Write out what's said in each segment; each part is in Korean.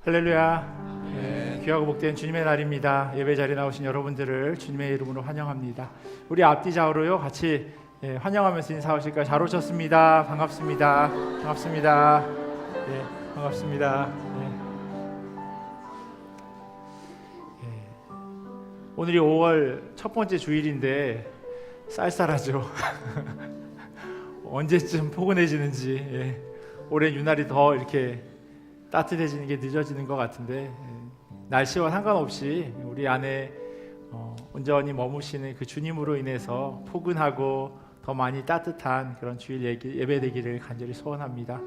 할렐루야. 귀하고 복된 주님의 날입니다. 예배 자리에 나오신 여러분들을 주님의 이름으로 환영합니다. 우리 앞뒤 좌우로요 같이 환영하면서 인사하실까요? 잘 오셨습니다. 반갑습니다. 반갑습니다. 반갑습니다. 오늘이 5월 첫 번째 주일인데 쌀쌀하죠. 언제쯤 포근해지는지 올해 유날이 더 이렇게 따뜻해지는 게 늦어지는 것 같은데 날씨와 상관없이 우리 안에 온전히 머무시는 그 주님으로 인해서 포근하고 더 많이 따뜻한 그런 주일 예배 되기를 간절히 소원합니다.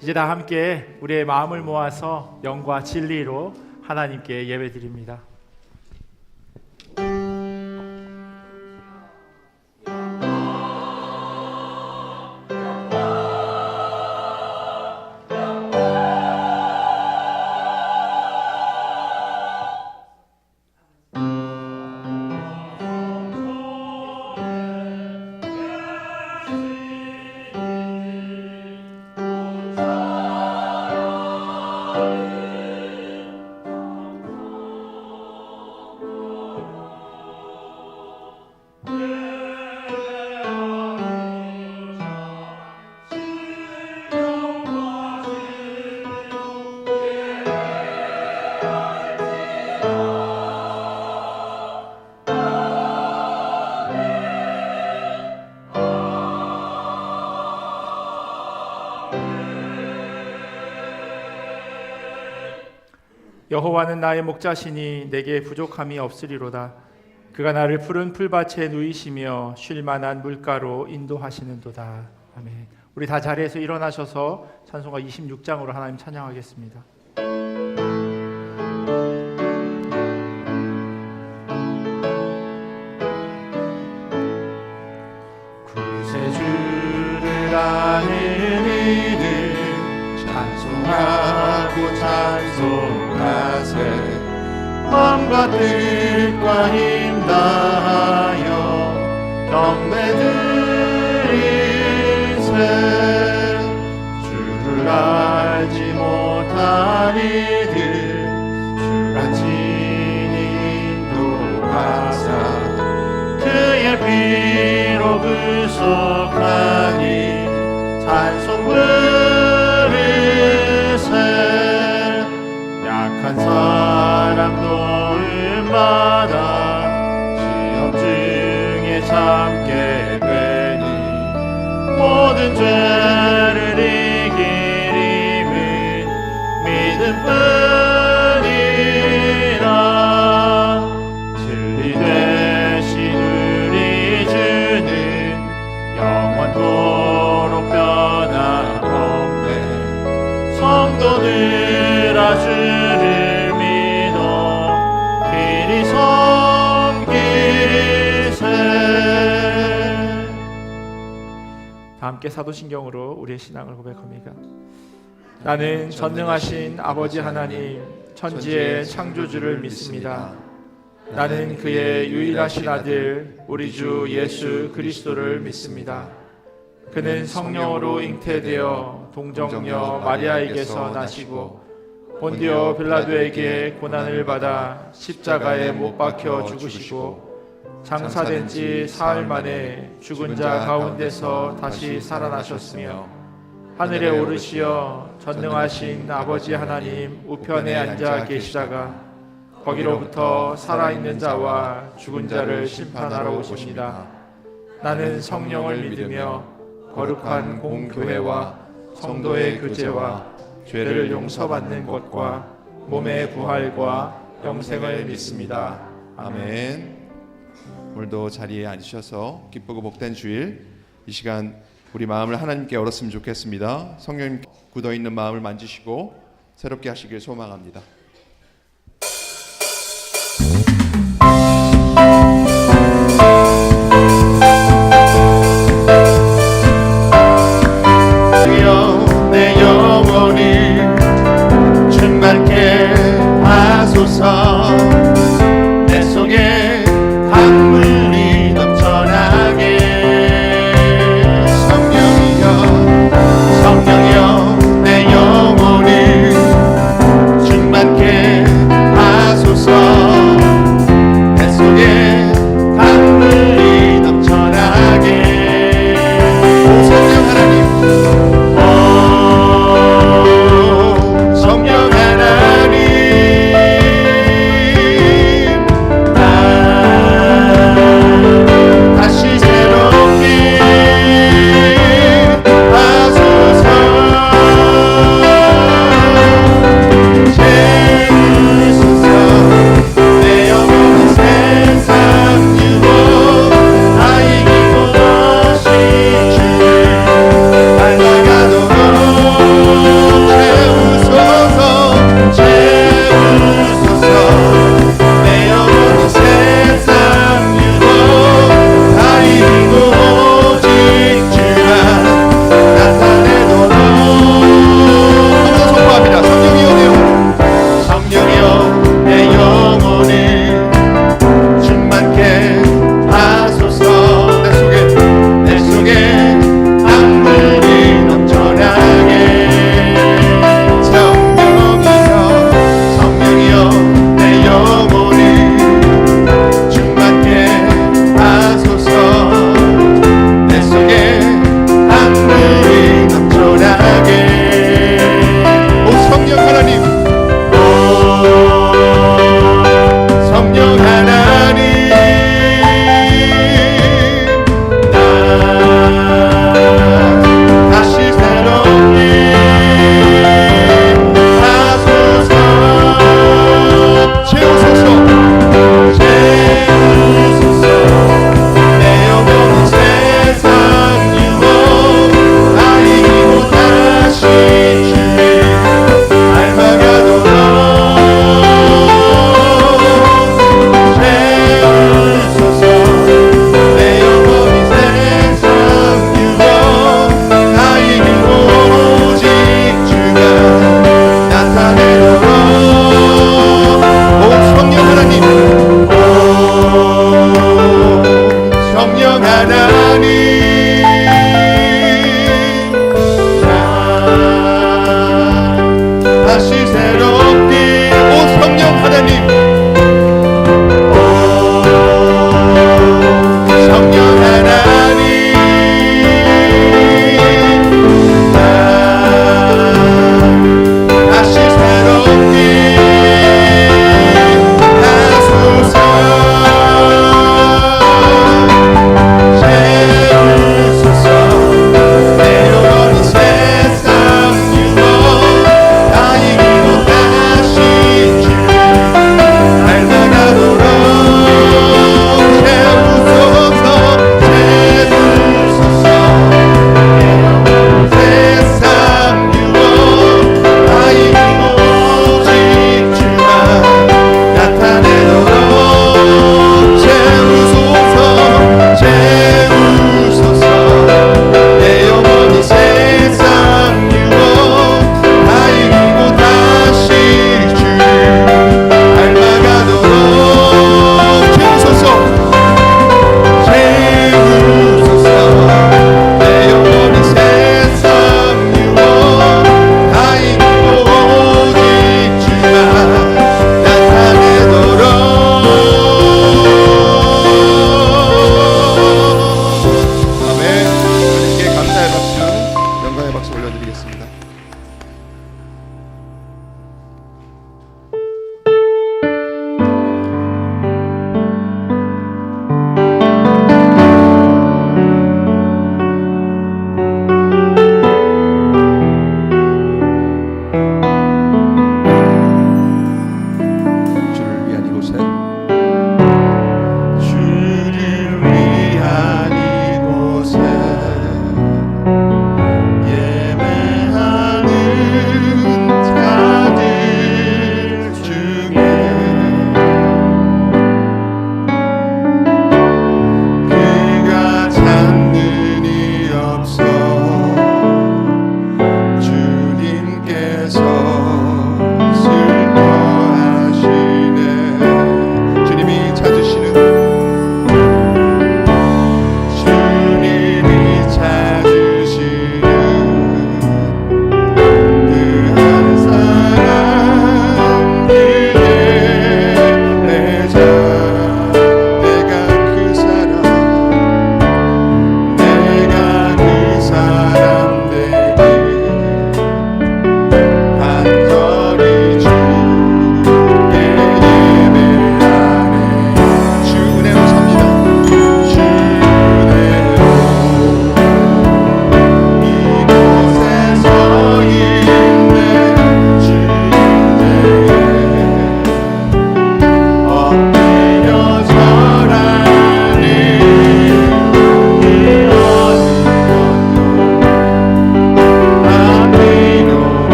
이제 다 함께 우리의 마음을 모아서 영과 진리로 하나님께 예배 드립니다. 여호와는 나의 목자시니 내게 부족함이 없으리로다. 그가 나를 푸른 풀밭에 누이시며 쉴 만한 물가로 인도하시는도다. 아멘. 우리 다 자리에서 일어나셔서 찬송가 26장으로 하나님 찬양하겠습니다. 구세주를 아는 이들 찬송하고 찬송하세. 마음과 뜻과 힘 다하여 경배드리세. 주를 알지 못한 이들 주가 친히 인도하사 그의 피로 구속하니 찬송 약한 사람 도움받아 시험 중에 참게 되니 모든 죄를 이길 힘은 믿음뿐이라. 진리 되신 우리 주는 영원토록 변함없네. 성도들아 주를 믿어 길이 섬기세. 다 함께 사도신경으로 우리의 신앙을 고백합니다. 나는 전능하신 아버지 하나님 천지의 창조주를 믿습니다. 나는 그의 유일하신 아들 우리 주 예수 그리스도를 믿습니다. 그는 성령으로 잉태되어 동정녀 마리아에게서 나시고 본디오 빌라도에게 고난을 받아 십자가에 못 박혀 죽으시고 장사된 지 사흘 만에 죽은 자 가운데서 다시 살아나셨으며 하늘에 오르시어 전능하신 아버지 하나님 우편에 앉아 계시다가 거기로부터 살아있는 자와 죽은 자를 심판하러 오십니다. 나는 성령을 믿으며 거룩한 공교회와 성도의 교제와 죄를 용서받는 것과 몸의 부활과 영생을 믿습니다. 아멘. 오늘도 자리에 앉으셔서 기쁘고 복된 주일 이 시간 우리 마음을 하나님께 열었으면 좋겠습니다. 성령님 굳어있는 마음을 만지시고 새롭게 하시길 소망합니다. 내 영혼이 충만케 하소서. 내 속에 강물이 넘쳐나게. 성령이여 내 영혼이 충만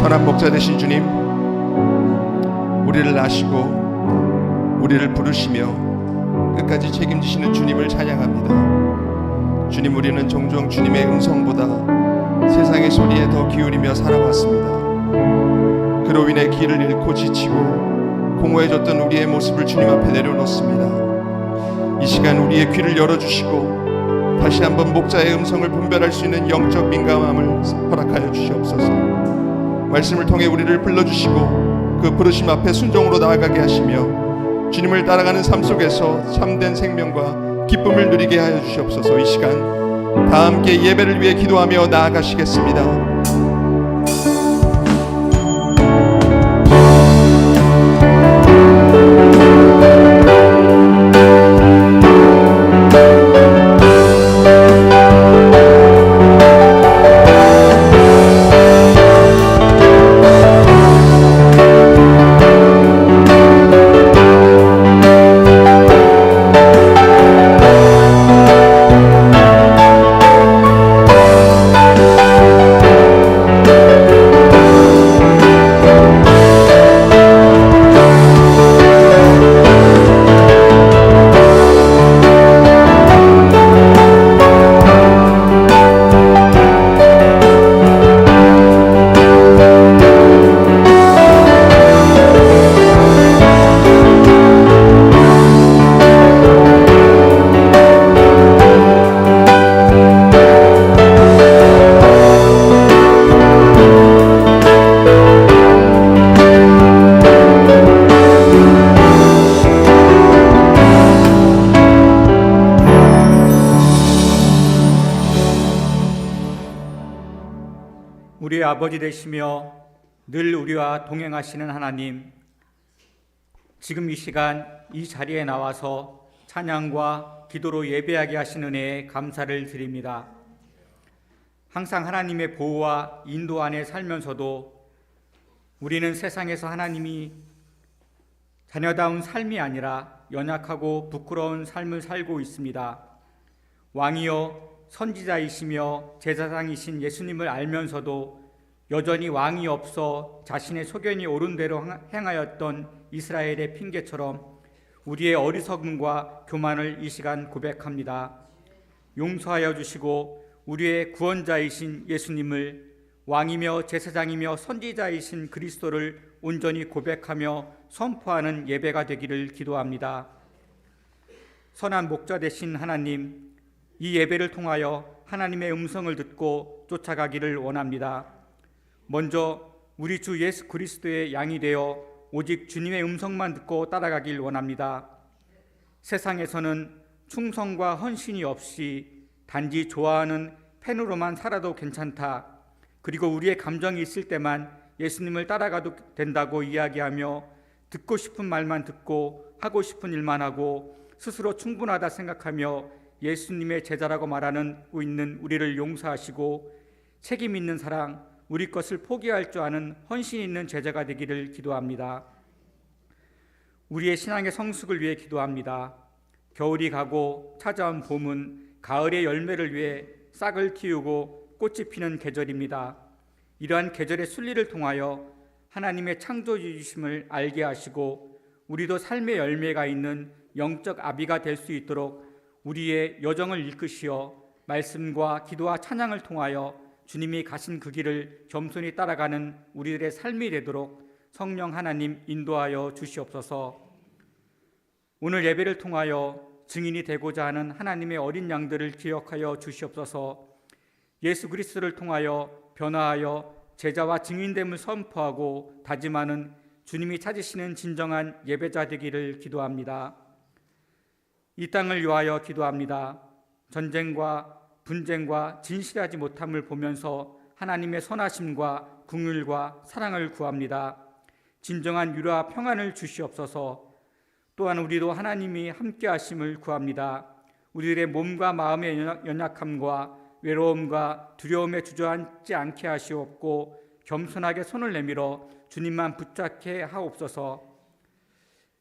선한 목자 되신 주님, 우리를 아시고 우리를 부르시며 끝까지 책임지시는 주님을 찬양합니다. 주님, 우리는 종종 주님의 음성보다 세상의 소리에 더 기울이며 살아왔습니다. 그로 인해 길을 잃고 지치고 공허해졌던 우리의 모습을 주님 앞에 내려놓습니다. 이 시간 우리의 귀를 열어주시고 다시 한번 목자의 음성을 분별할 수 있는 영적 민감함을 허락하여 주시옵소서. 말씀을 통해 우리를 불러주시고 그 부르심 앞에 순종으로 나아가게 하시며 주님을 따라가는 삶 속에서 참된 생명과 기쁨을 누리게 하여 주시옵소서. 이 시간 다 함께 예배를 위해 기도하며 나아가시겠습니다. 우리의 아버지 되시며 늘 우리와 동행하시는 하나님, 지금 이 시간 이 자리에 나와서 찬양과 기도로 예배하게 하신 은혜에 감사를 드립니다. 항상 하나님의 보호와 인도 안에 살면서도 우리는 세상에서 하나님이 자녀다운 삶이 아니라 연약하고 부끄러운 삶을 살고 있습니다. 왕이여 선지자이시며 제사장이신 예수님을 알면서도 여전히 왕이 없어 자신의 소견이 옳은 대로 행하였던 이스라엘의 핑계처럼 우리의 어리석음과 교만을 이 시간 고백합니다. 용서하여 주시고 우리의 구원자이신 예수님을, 왕이며 제사장이며 선지자이신 그리스도를 온전히 고백하며 선포하는 예배가 되기를 기도합니다. 선한 목자 되신 하나님, 이 예배를 통하여 하나님의 음성을 듣고 쫓아가기를 원합니다. 먼저 우리 주 예수 그리스도의 양이 되어 오직 주님의 음성만 듣고 따라가길 원합니다. 세상에서는 충성과 헌신이 없이 단지 좋아하는 팬으로만 살아도 괜찮다, 그리고 우리의 감정이 있을 때만 예수님을 따라가도 된다고 이야기하며 듣고 싶은 말만 듣고 하고 싶은 일만 하고 스스로 충분하다 생각하며 예수님의 제자라고 말하고 있는 우리를 용서하시고 책임 있는 사랑, 우리 것을 포기할 줄 아는 헌신 있는 제자가 되기를 기도합니다. 우리의 신앙의 성숙을 위해 기도합니다. 겨울이 가고 찾아온 봄은 가을의 열매를 위해 싹을 틔우고 꽃이 피는 계절입니다. 이러한 계절의 순리를 통하여 하나님의 창조주이심을 알게 하시고 우리도 삶의 열매가 있는 영적 아비가 될 수 있도록 우리의 여정을 이끄시어 말씀과 기도와 찬양을 통하여 주님이 가신 그 길을 겸손히 따라가는 우리들의 삶이 되도록 성령 하나님 인도하여 주시옵소서. 오늘 예배를 통하여 증인이 되고자 하는 하나님의 어린 양들을 기억하여 주시옵소서. 예수 그리스도를 통하여 변화하여 제자와 증인됨을 선포하고 다짐하는 주님이 찾으시는 진정한 예배자 되기를 기도합니다. 이 땅을 위하여 기도합니다. 전쟁과 분쟁과 진실하지 못함을 보면서 하나님의 선하심과 긍휼과 사랑을 구합니다. 진정한 유로와 평안을 주시옵소서. 또한 우리도 하나님이 함께 하심을 구합니다. 우리들의 몸과 마음의 연약함과 외로움과 두려움에 주저앉지 않게 하시옵고 겸손하게 손을 내밀어 주님만 붙잡게 하옵소서.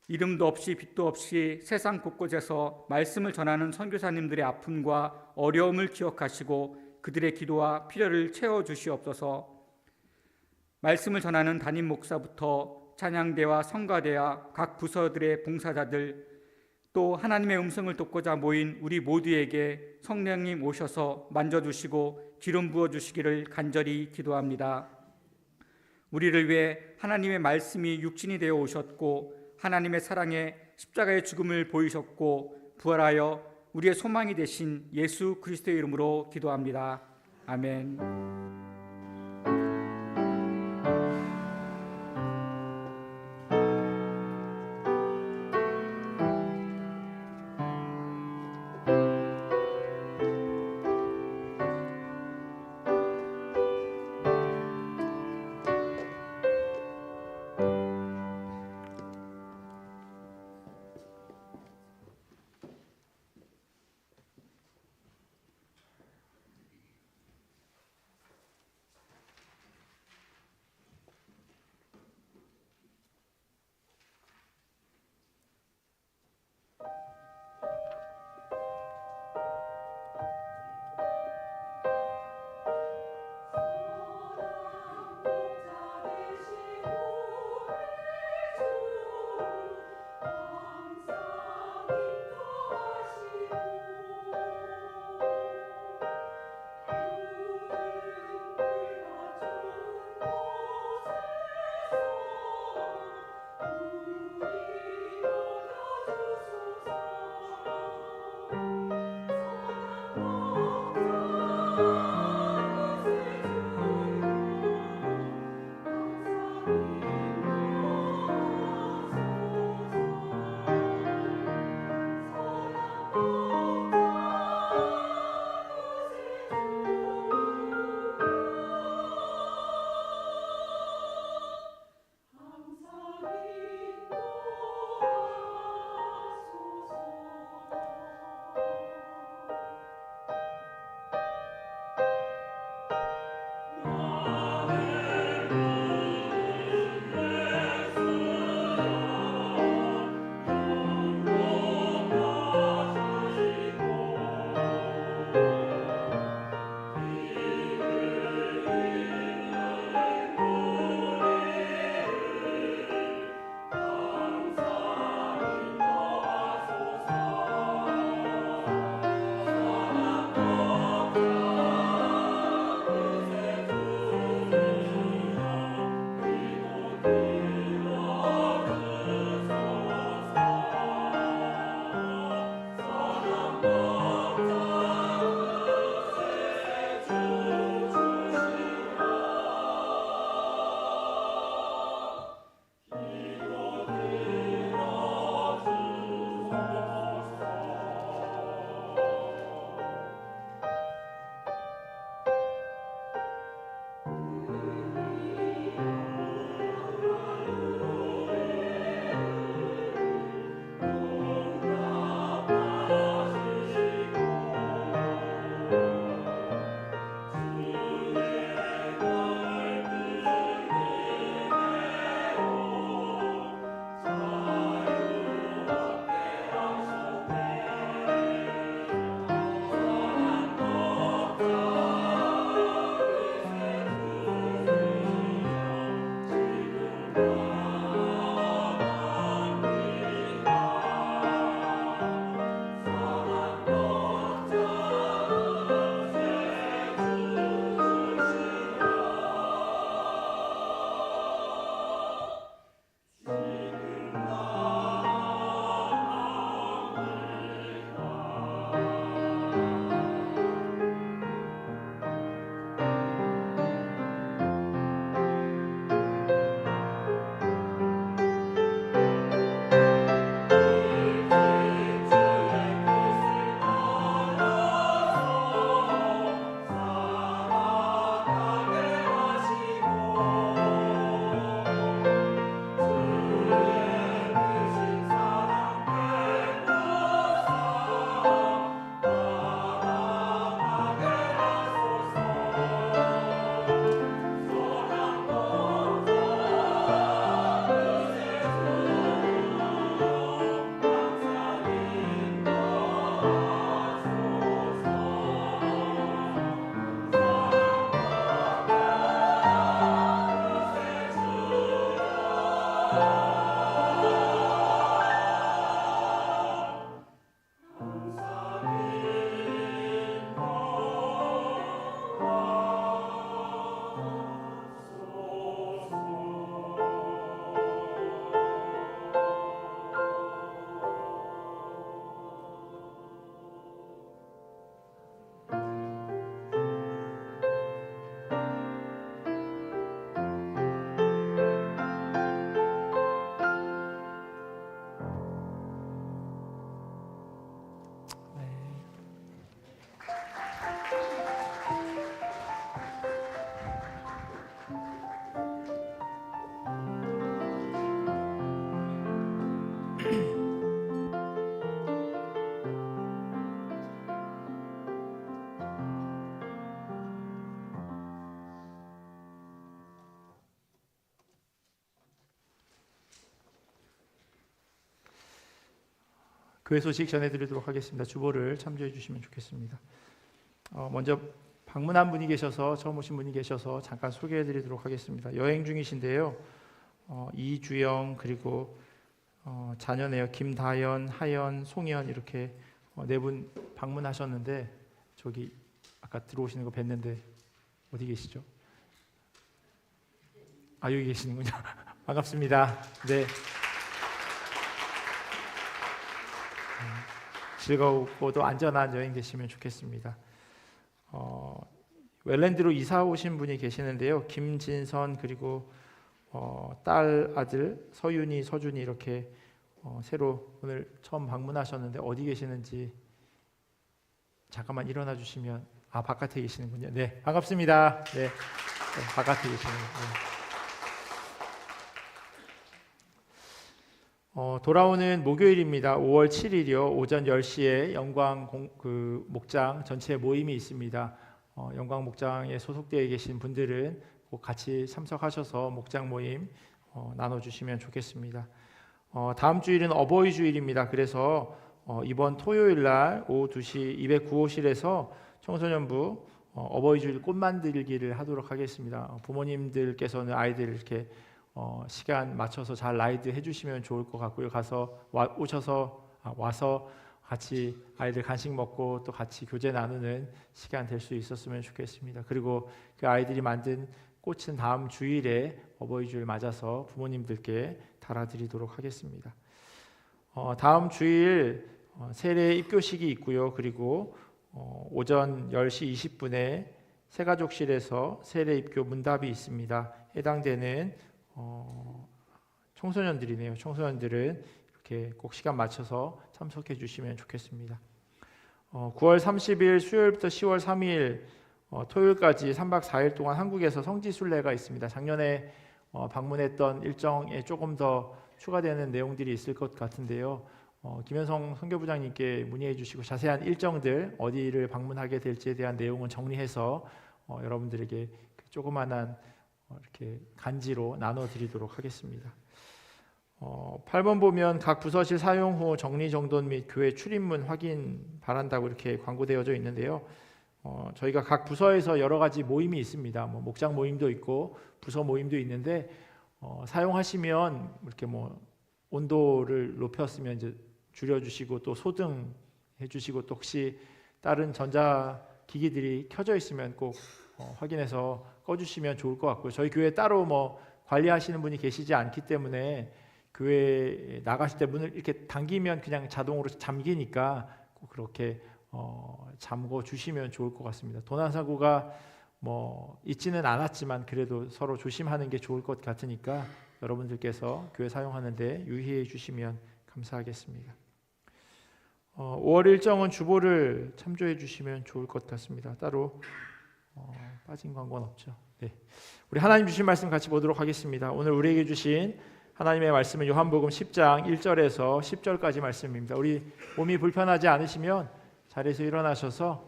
이름도 없이 빛도 없이 세상 곳곳에서 말씀을 전하는 선교사님들의 아픔과 어려움을 기억하시고 그들의 기도와 필요를 채워주시옵소서. 말씀을 전하는 담임 목사부터 찬양대와 성가대와 각 부서들의 봉사자들, 또 하나님의 음성을 듣고자 모인 우리 모두에게 성령님 오셔서 만져주시고 기름 부어주시기를 간절히 기도합니다. 우리를 위해 하나님의 말씀이 육신이 되어 오셨고 하나님의 사랑에 십자가의 죽음을 보이셨고 부활하여 우리의 소망이 되신 예수 그리스도의 이름으로 기도합니다. 아멘. 교회 소식 전해드리도록 하겠습니다. 주보를 참조해 주시면 좋겠습니다. 먼저 방문한 분이 계셔서 처음 오신 분이 계셔서 잠깐 소개해드리도록 하겠습니다. 여행 중이신데요. 이주영 그리고 자녀네요. 김다연, 하연, 송현 이렇게 네 분 방문하셨는데 저기 아까 들어오시는 거 뵀는데 어디 계시죠? 여기 계시는군요. 반갑습니다. 네. 즐거우고도 안전한 여행 되시면 좋겠습니다. 웰랜드로 이사 오신 분이 계시는데요. 김진선 그리고 딸 아들 서윤이, 서준이 이렇게 새로 오늘 처음 방문하셨는데 어디 계시는지 잠깐만 일어나 주시면 바깥에 계시는군요. 네, 반갑습니다. 네, 바깥에 계시는군요. 돌아오는 목요일입니다. 5월 7일이요. 오전 10시에 영광 목장 전체 모임이 있습니다. 영광 목장에 소속되어 계신 분들은 꼭 같이 참석하셔서 목장 모임 나눠주시면 좋겠습니다. 다음 주일은 어버이 주일입니다. 그래서 이번 토요일 날 오후 2시 209호실에서 청소년부 어버이 주일 꽃 만들기를 하도록 하겠습니다. 부모님들께서는 아이들 이렇게 시간 맞춰서 잘 라이드 해주시면 좋을 것 같고요. 와서 같이 아이들 간식 먹고 또 같이 교제 나누는 시간 될 수 있었으면 좋겠습니다. 그리고 그 아이들이 만든 꽃은 다음 주일에 어버이 주일 맞아서 부모님들께 달아드리도록 하겠습니다. 다음 주일 세례 입교식이 있고요. 그리고 오전 10시 20분에 새가족실에서 세례 입교 문답이 있습니다. 해당되는 청소년들이네요. 청소년들은 이렇게 꼭 시간 맞춰서 참석해 주시면 좋겠습니다. 9월 30일 수요일부터 10월 3일 토요일까지 3박 4일 동안 한국에서 성지순례가 있습니다. 작년에 방문했던 일정에 조금 더 추가되는 내용들이 있을 것 같은데요. 김현성 선교부장님께 문의해 주시고 자세한 일정들 어디를 방문하게 될지에 대한 내용은 정리해서 여러분들에게 조그만한 이렇게 간지로 나눠드리도록 하겠습니다. 8번 보면 각 부서실 사용 후 정리정돈 및 교회 출입문 확인 바란다고 이렇게 광고되어져 있는데요. 저희가 각 부서에서 여러 가지 모임이 있습니다. 목장 모임도 있고 부서 모임도 있는데 사용하시면 이렇게 온도를 높였으면 이제 줄여주시고 또 소등 해주시고 또 혹시 다른 전자기기들이 켜져 있으면 꼭 확인해서 꺼주시면 좋을 것 같고요. 저희 교회 따로 관리하시는 분이 계시지 않기 때문에 교회 나가실 때 문을 이렇게 당기면 그냥 자동으로 잠기니까 꼭 그렇게 잠궈 주시면 좋을 것 같습니다. 도난 사고가 있지는 않았지만 그래도 서로 조심하는 게 좋을 것 같으니까 여러분들께서 교회 사용하는데 유의해 주시면 감사하겠습니다. 5월 일정은 주보를 참조해 주시면 좋을 것 같습니다. 따로 빠진 광고는 없죠. 네. 우리 하나님 주신 말씀 같이 보도록 하겠습니다. 오늘 우리에게 주신 하나님의 말씀은 요한복음 10장 1절에서 10절까지 말씀입니다. 우리 몸이 불편하지 않으시면 자리에서 일어나셔서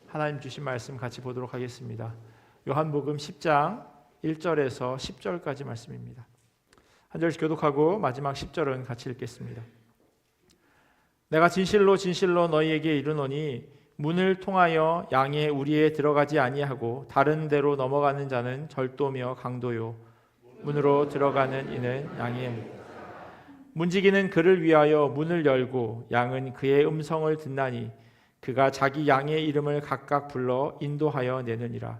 하나님 주신 말씀 같이 보도록 하겠습니다. 요한복음 10장 1절에서 10절까지 말씀입니다. 한 절씩 교독하고 마지막 10절은 같이 읽겠습니다. 내가 진실로 진실로 너희에게 이르노니 문을 통하여 양의 우리에 들어가지 아니하고 다른 데로 넘어가는 자는 절도며 강도요 문으로 들어가는 이는 양의 문지기는 그를 위하여 문을 열고 양은 그의 음성을 듣나니 그가 자기 양의 이름을 각각 불러 인도하여 내느니라.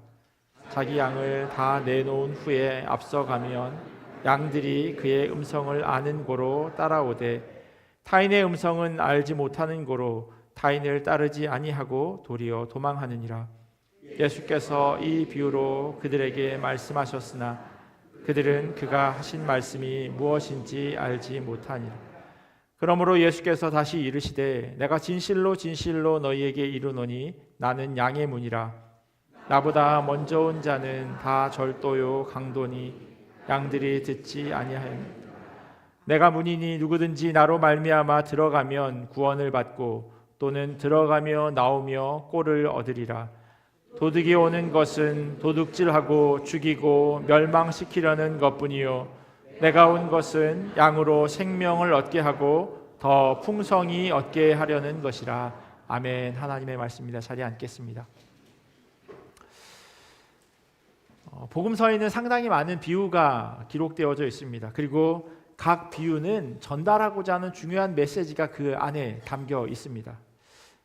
자기 양을 다 내놓은 후에 앞서가면 양들이 그의 음성을 아는 고로 따라오되 타인의 음성은 알지 못하는 고로 타인을 따르지 아니하고 도리어 도망하느니라. 예수께서 이 비유로 그들에게 말씀하셨으나 그들은 그가 하신 말씀이 무엇인지 알지 못하니라. 그러므로 예수께서 다시 이르시되 내가 진실로 진실로 너희에게 이르노니 나는 양의 문이라. 나보다 먼저 온 자는 다 절도요 강도니 양들이 듣지 아니하였느니라. 내가 문이니 누구든지 나로 말미암아 들어가면 구원을 받고 또는 들어가며 나오며 꼴을 얻으리라. 도둑이 오는 것은 도둑질하고 죽이고 멸망시키려는 것뿐이요 내가 온 것은 양으로 생명을 얻게 하고 더 풍성히 얻게 하려는 것이라. 아멘. 하나님의 말씀입니다. 자리에 앉겠습니다. 복음서에는 상당히 많은 비유가 기록되어져 있습니다. 그리고 각 비유는 전달하고자 하는 중요한 메시지가 그 안에 담겨 있습니다.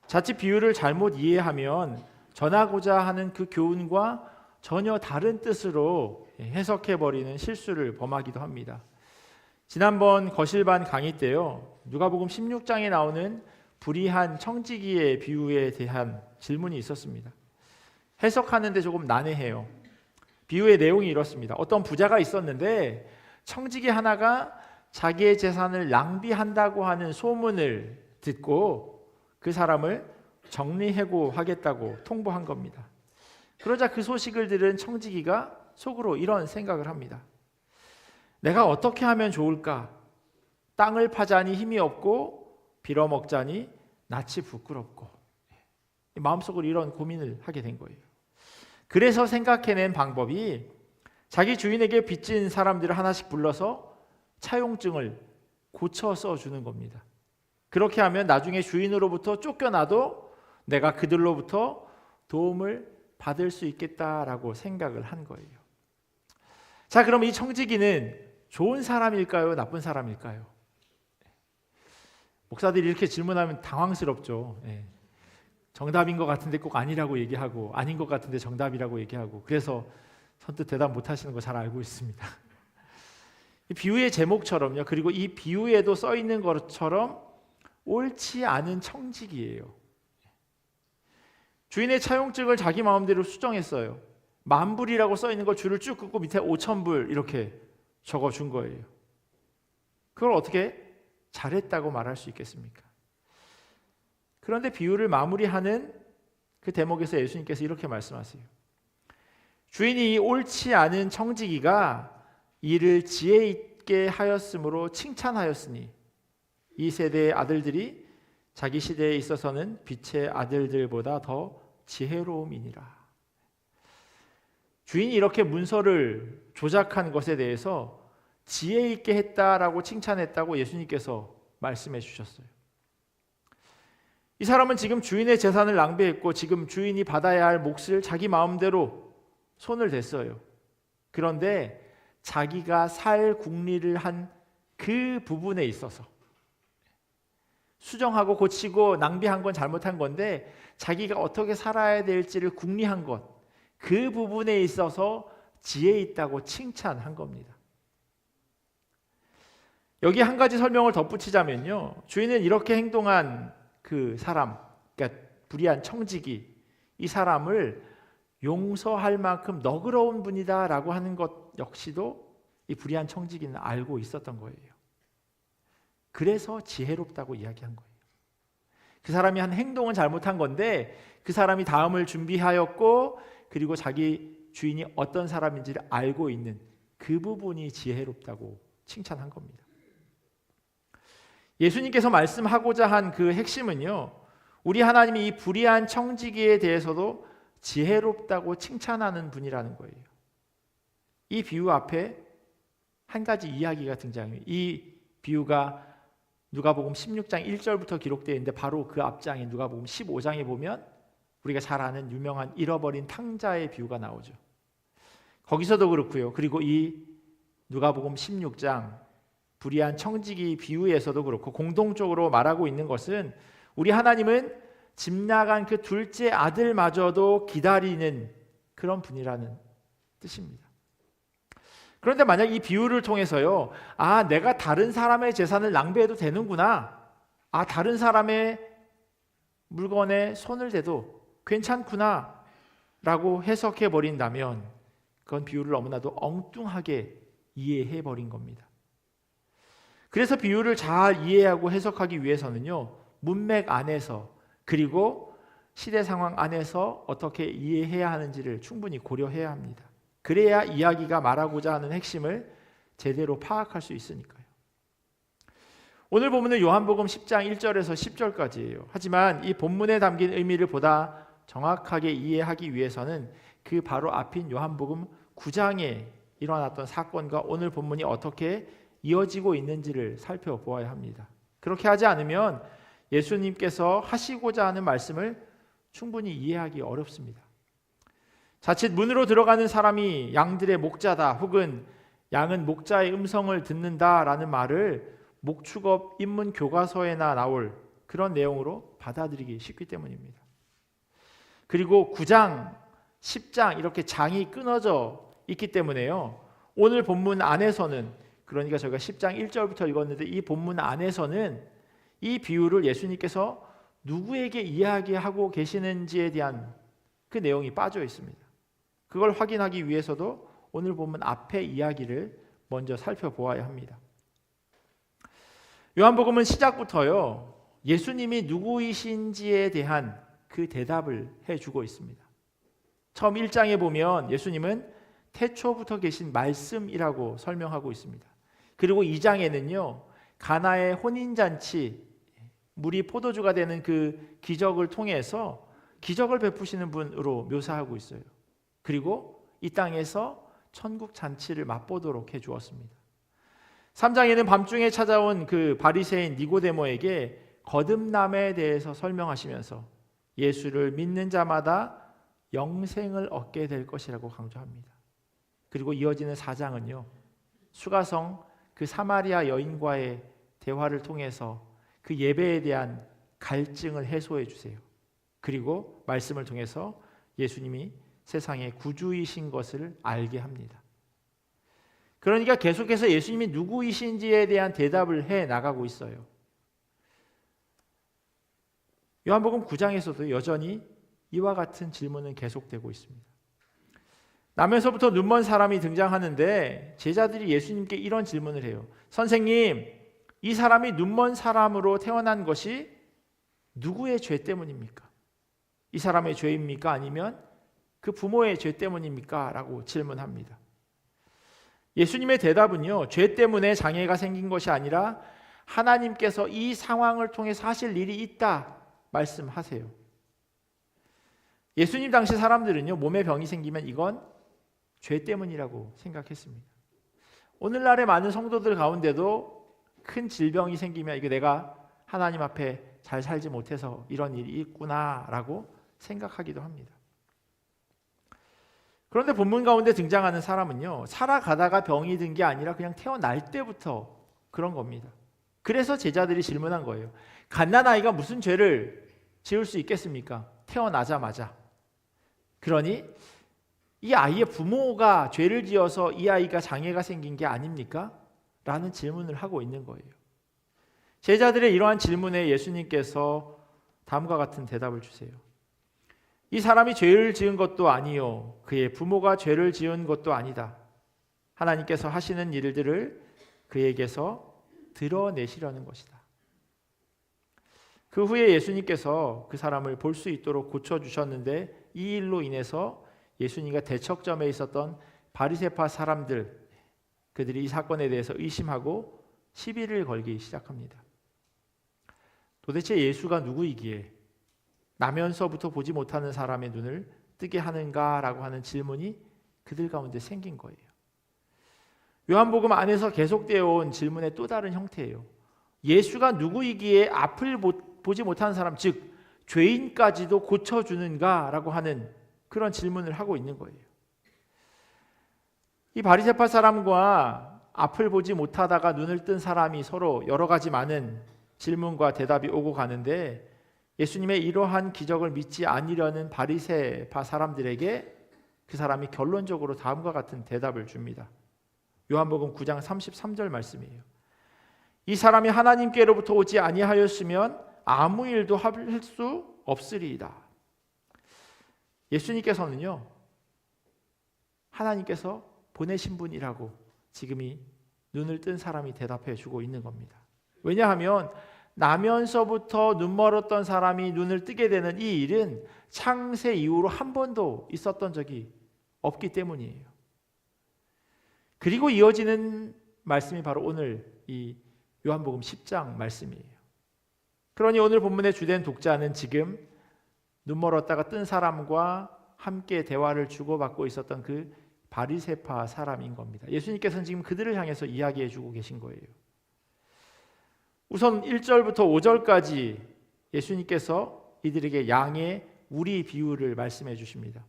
자칫 비유를 잘못 이해하면 전하고자 하는 그 교훈과 전혀 다른 뜻으로 해석해버리는 실수를 범하기도 합니다. 지난번 거실반 강의 때요, 누가복음 16장에 나오는 불의한 청지기의 비유에 대한 질문이 있었습니다. 해석하는데 조금 난해해요. 비유의 내용이 이렇습니다. 어떤 부자가 있었는데 청지기 하나가 자기의 재산을 낭비한다고 하는 소문을 듣고 그 사람을 정리해고하겠다고 통보한 겁니다. 그러자 그 소식을 들은 청지기가 속으로 이런 생각을 합니다. 내가 어떻게 하면 좋을까? 땅을 파자니 힘이 없고 빌어먹자니 낯이 부끄럽고. 마음속으로 이런 고민을 하게 된 거예요. 그래서 생각해낸 방법이 자기 주인에게 빚진 사람들을 하나씩 불러서 차용증을 고쳐 써주는 겁니다. 그렇게 하면 나중에 주인으로부터 쫓겨나도 내가 그들로부터 도움을 받을 수 있겠다라고 생각을 한 거예요. 자, 그럼 이 청지기는 좋은 사람일까요? 나쁜 사람일까요? 목사들이 이렇게 질문하면 당황스럽죠. 정답인 것 같은데 꼭 아니라고 얘기하고, 아닌 것 같은데 정답이라고 얘기하고, 그래서 선뜻 대답 못 하시는 거 잘 알고 있습니다. 이 비유의 제목처럼요, 그리고 이 비유에도 써 있는 것처럼 옳지 않은 청지기예요. 주인의 차용증을 자기 마음대로 수정했어요. 10,000불이라고 써 있는 걸 줄을 쭉 긋고 밑에 5,000불 이렇게 적어준 거예요. 그걸 어떻게 잘했다고 말할 수 있겠습니까? 그런데 비유를 마무리하는 그 대목에서 예수님께서 이렇게 말씀하세요. 주인이 옳지 않은 청지기가 이를 지혜 있게 하였으므로 칭찬하였으니 이 세대의 아들들이 자기 시대에 있어서는 빛의 아들들보다 더 지혜로움이니라. 주인이 이렇게 문서를 조작한 것에 대해서 지혜 있게 했다라고 칭찬했다고 예수님께서 말씀해 주셨어요. 이 사람은 지금 주인의 재산을 낭비했고 지금 주인이 받아야 할 몫을 자기 마음대로 손을 댔어요. 그런데 자기가 살 궁리를 한 그 부분에 있어서 수정하고 고치고 낭비한 건 잘못한 건데 자기가 어떻게 살아야 될지를 궁리한 것, 그 부분에 있어서 지혜 있다고 칭찬한 겁니다. 여기 한 가지 설명을 덧붙이자면요, 주인은 이렇게 행동한 그 사람, 그러니까 불의한 청지기, 이 사람을 용서할 만큼 너그러운 분이다라고 하는 것 역시도 이 불의한 청지기는 알고 있었던 거예요. 그래서 지혜롭다고 이야기한 거예요. 그 사람이 한 행동은 잘못한 건데 그 사람이 다음을 준비하였고 그리고 자기 주인이 어떤 사람인지를 알고 있는 그 부분이 지혜롭다고 칭찬한 겁니다. 예수님께서 말씀하고자 한 그 핵심은요, 우리 하나님이 이 불의한 청지기에 대해서도 지혜롭다고 칭찬하는 분이라는 거예요. 이 비유 앞에 한 가지 이야기가 등장해요. 이 비유가 누가복음 16장 1절부터 기록되어 있는데 바로 그 앞장인 누가복음 15장에 보면 우리가 잘 아는 유명한 잃어버린 탕자의 비유가 나오죠. 거기서도 그렇고요. 그리고 이 누가복음 16장 불의한 청지기 비유에서도 그렇고 공동적으로 말하고 있는 것은 우리 하나님은 집 나간 그 둘째 아들마저도 기다리는 그런 분이라는 뜻입니다. 그런데 만약 이 비유를 통해서요, 아, 내가 다른 사람의 재산을 낭비해도 되는구나, 아, 다른 사람의 물건에 손을 대도 괜찮구나 라고 해석해 버린다면 그건 비유를 너무나도 엉뚱하게 이해해 버린 겁니다. 그래서 비유를 잘 이해하고 해석하기 위해서는요, 문맥 안에서 그리고 시대 상황 안에서 어떻게 이해해야 하는지를 충분히 고려해야 합니다. 그래야 이야기가 말하고자 하는 핵심을 제대로 파악할 수 있으니까요. 오늘 본문은 요한복음 10장 1절에서 10절까지예요. 하지만 이 본문에 담긴 의미를 보다 정확하게 이해하기 위해서는 그 바로 앞인 요한복음 9장에 일어났던 사건과 오늘 본문이 어떻게 이어지고 있는지를 살펴보아야 합니다. 그렇게 하지 않으면 예수님께서 하시고자 하는 말씀을 충분히 이해하기 어렵습니다. 자칫 문으로 들어가는 사람이 양들의 목자다, 혹은 양은 목자의 음성을 듣는다라는 말을 목축업 입문 교과서에나 나올 그런 내용으로 받아들이기 쉽기 때문입니다. 그리고 9장, 10장 이렇게 장이 끊어져 있기 때문에요. 오늘 본문 안에서는, 그러니까 저희가 10장 1절부터 읽었는데 이 본문 안에서는 이 비유를 예수님께서 누구에게 이야기하고 계시는지에 대한 그 내용이 빠져 있습니다. 그걸 확인하기 위해서도 오늘 본문 앞의 이야기를 먼저 살펴보아야 합니다. 요한복음은 시작부터요, 예수님이 누구이신지에 대한 그 대답을 해주고 있습니다. 처음 1장에 보면 예수님은 태초부터 계신 말씀이라고 설명하고 있습니다. 그리고 2장에는요, 가나의 혼인잔치, 물이 포도주가 되는 그 기적을 통해서 기적을 베푸시는 분으로 묘사하고 있어요. 그리고 이 땅에서 천국 잔치를 맛보도록 해주었습니다. 3장에는 밤중에 찾아온 그 바리새인 니고데모에게 거듭남에 대해서 설명하시면서 예수를 믿는 자마다 영생을 얻게 될 것이라고 강조합니다. 그리고 이어지는 4장은요, 수가성 그 사마리아 여인과의 대화를 통해서 그 예배에 대한 갈증을 해소해 주세요. 그리고 말씀을 통해서 예수님이 세상의 구주이신 것을 알게 합니다. 그러니까 계속해서 예수님이 누구이신지에 대한 대답을 해 나가고 있어요. 요한복음 9장에서도 여전히 이와 같은 질문은 계속되고 있습니다. 나면서부터 눈먼 사람이 등장하는데 제자들이 예수님께 이런 질문을 해요. 선생님, 이 사람이 눈먼 사람으로 태어난 것이 누구의 죄 때문입니까? 이 사람의 죄입니까? 아니면 그 부모의 죄 때문입니까? 라고 질문합니다. 예수님의 대답은요, 죄 때문에 장애가 생긴 것이 아니라 하나님께서 이 상황을 통해서 하실 일이 있다 말씀하세요. 예수님 당시 사람들은요, 몸에 병이 생기면 이건 죄 때문이라고 생각했습니다. 오늘날의 많은 성도들 가운데도 큰 질병이 생기면 이게 내가 하나님 앞에 잘 살지 못해서 이런 일이 있구나라고 생각하기도 합니다. 그런데 본문 가운데 등장하는 사람은요, 살아가다가 병이 든 게 아니라 그냥 태어날 때부터 그런 겁니다. 그래서 제자들이 질문한 거예요. 갓난아이가 무슨 죄를 지을 수 있겠습니까? 태어나자마자. 그러니 이 아이의 부모가 죄를 지어서 이 아이가 장애가 생긴 게 아닙니까? 라는 질문을 하고 있는 거예요. 제자들의 이러한 질문에 예수님께서 다음과 같은 대답을 주세요. 이 사람이 죄를 지은 것도 아니요, 그의 부모가 죄를 지은 것도 아니다. 하나님께서 하시는 일들을 그에게서 드러내시려는 것이다. 그 후에 예수님께서 그 사람을 볼 수 있도록 고쳐주셨는데 이 일로 인해서 예수님과 대척점에 있었던 바리새파 사람들, 그들이 이 사건에 대해서 의심하고 시비를 걸기 시작합니다. 도대체 예수가 누구이기에 나면서부터 보지 못하는 사람의 눈을 뜨게 하는가라고 하는 질문이 그들 가운데 생긴 거예요. 요한복음 안에서 계속되어 온 질문의 또 다른 형태예요. 예수가 누구이기에 앞을 보지 못하는 사람, 즉 죄인까지도 고쳐주는가라고 하는 그런 질문을 하고 있는 거예요. 이 바리새파 사람과 앞을 보지 못하다가 눈을 뜬 사람이 서로 여러 가지 많은 질문과 대답이 오고 가는데 예수님의 이러한 기적을 믿지 않으려는 바리새파 사람들에게 그 사람이 결론적으로 다음과 같은 대답을 줍니다. 요한복음 9장 33절 말씀이에요. 이 사람이 하나님께로부터 오지 아니하였으면 아무 일도 할 수 없으리이다. 예수님께서는요, 하나님께서 보내신 분이라고 지금 이 눈을 뜬 사람이 대답해 주고 있는 겁니다. 왜냐하면 나면서부터 눈멀었던 사람이 눈을 뜨게 되는 이 일은 창세 이후로 한 번도 있었던 적이 없기 때문이에요. 그리고 이어지는 말씀이 바로 오늘 이 요한복음 10장 말씀이에요. 그러니 오늘 본문의 주된 독자는 지금 눈멀었다가 뜬 사람과 함께 대화를 주고받고 있었던 그 바리새파 사람인 겁니다. 예수님께서는 지금 그들을 향해서 이야기해 주고 계신 거예요. 우선 1절부터 5절까지 예수님께서 이들에게 양의 우리 비유를 말씀해 주십니다.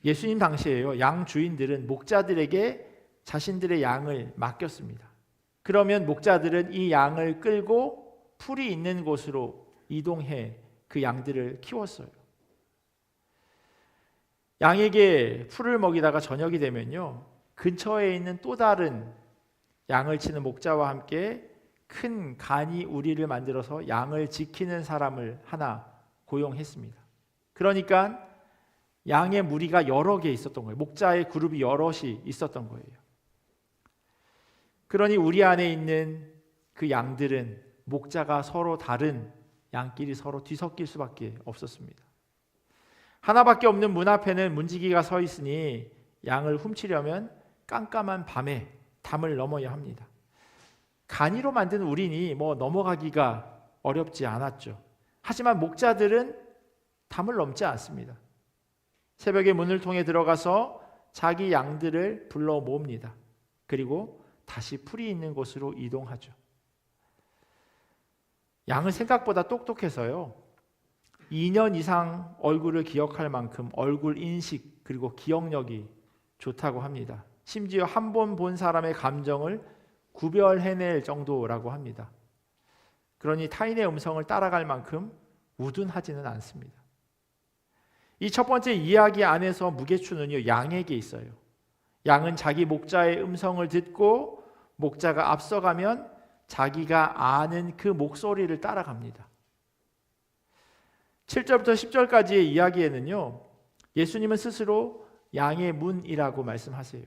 예수님 당시에요, 양 주인들은 목자들에게 자신들의 양을 맡겼습니다. 그러면 목자들은 이 양을 끌고 풀이 있는 곳으로 이동해 그 양들을 키웠어요. 양에게 풀을 먹이다가 저녁이 되면요, 근처에 있는 또 다른 양을 치는 목자와 함께 큰 간이 우리를 만들어서 양을 지키는 사람을 하나 고용했습니다. 그러니까 양의 무리가 여러 개 있었던 거예요. 목자의 그룹이 여럿이 있었던 거예요. 그러니 우리 안에 있는 그 양들은 목자가 서로 다른 양끼리 서로 뒤섞일 수밖에 없었습니다. 하나밖에 없는 문 앞에는 문지기가 서 있으니 양을 훔치려면 깜깜한 밤에 담을 넘어야 합니다. 간이로 만든 우린이 넘어가기가 어렵지 않았죠. 하지만 목자들은 담을 넘지 않습니다. 새벽에 문을 통해 들어가서 자기 양들을 불러 모읍니다. 그리고 다시 풀이 있는 곳으로 이동하죠. 양은 생각보다 똑똑해서요, 2년 이상 얼굴을 기억할 만큼 얼굴 인식 그리고 기억력이 좋다고 합니다. 심지어 한 번 본 사람의 감정을 구별해낼 정도라고 합니다. 그러니 타인의 음성을 따라갈 만큼 우둔하지는 않습니다. 이 첫 번째 이야기 안에서 무게추는요, 양에게 있어요. 양은 자기 목자의 음성을 듣고 목자가 앞서가면 자기가 아는 그 목소리를 따라갑니다. 7절부터 10절까지의 이야기에는요, 예수님은 스스로 양의 문이라고 말씀하세요.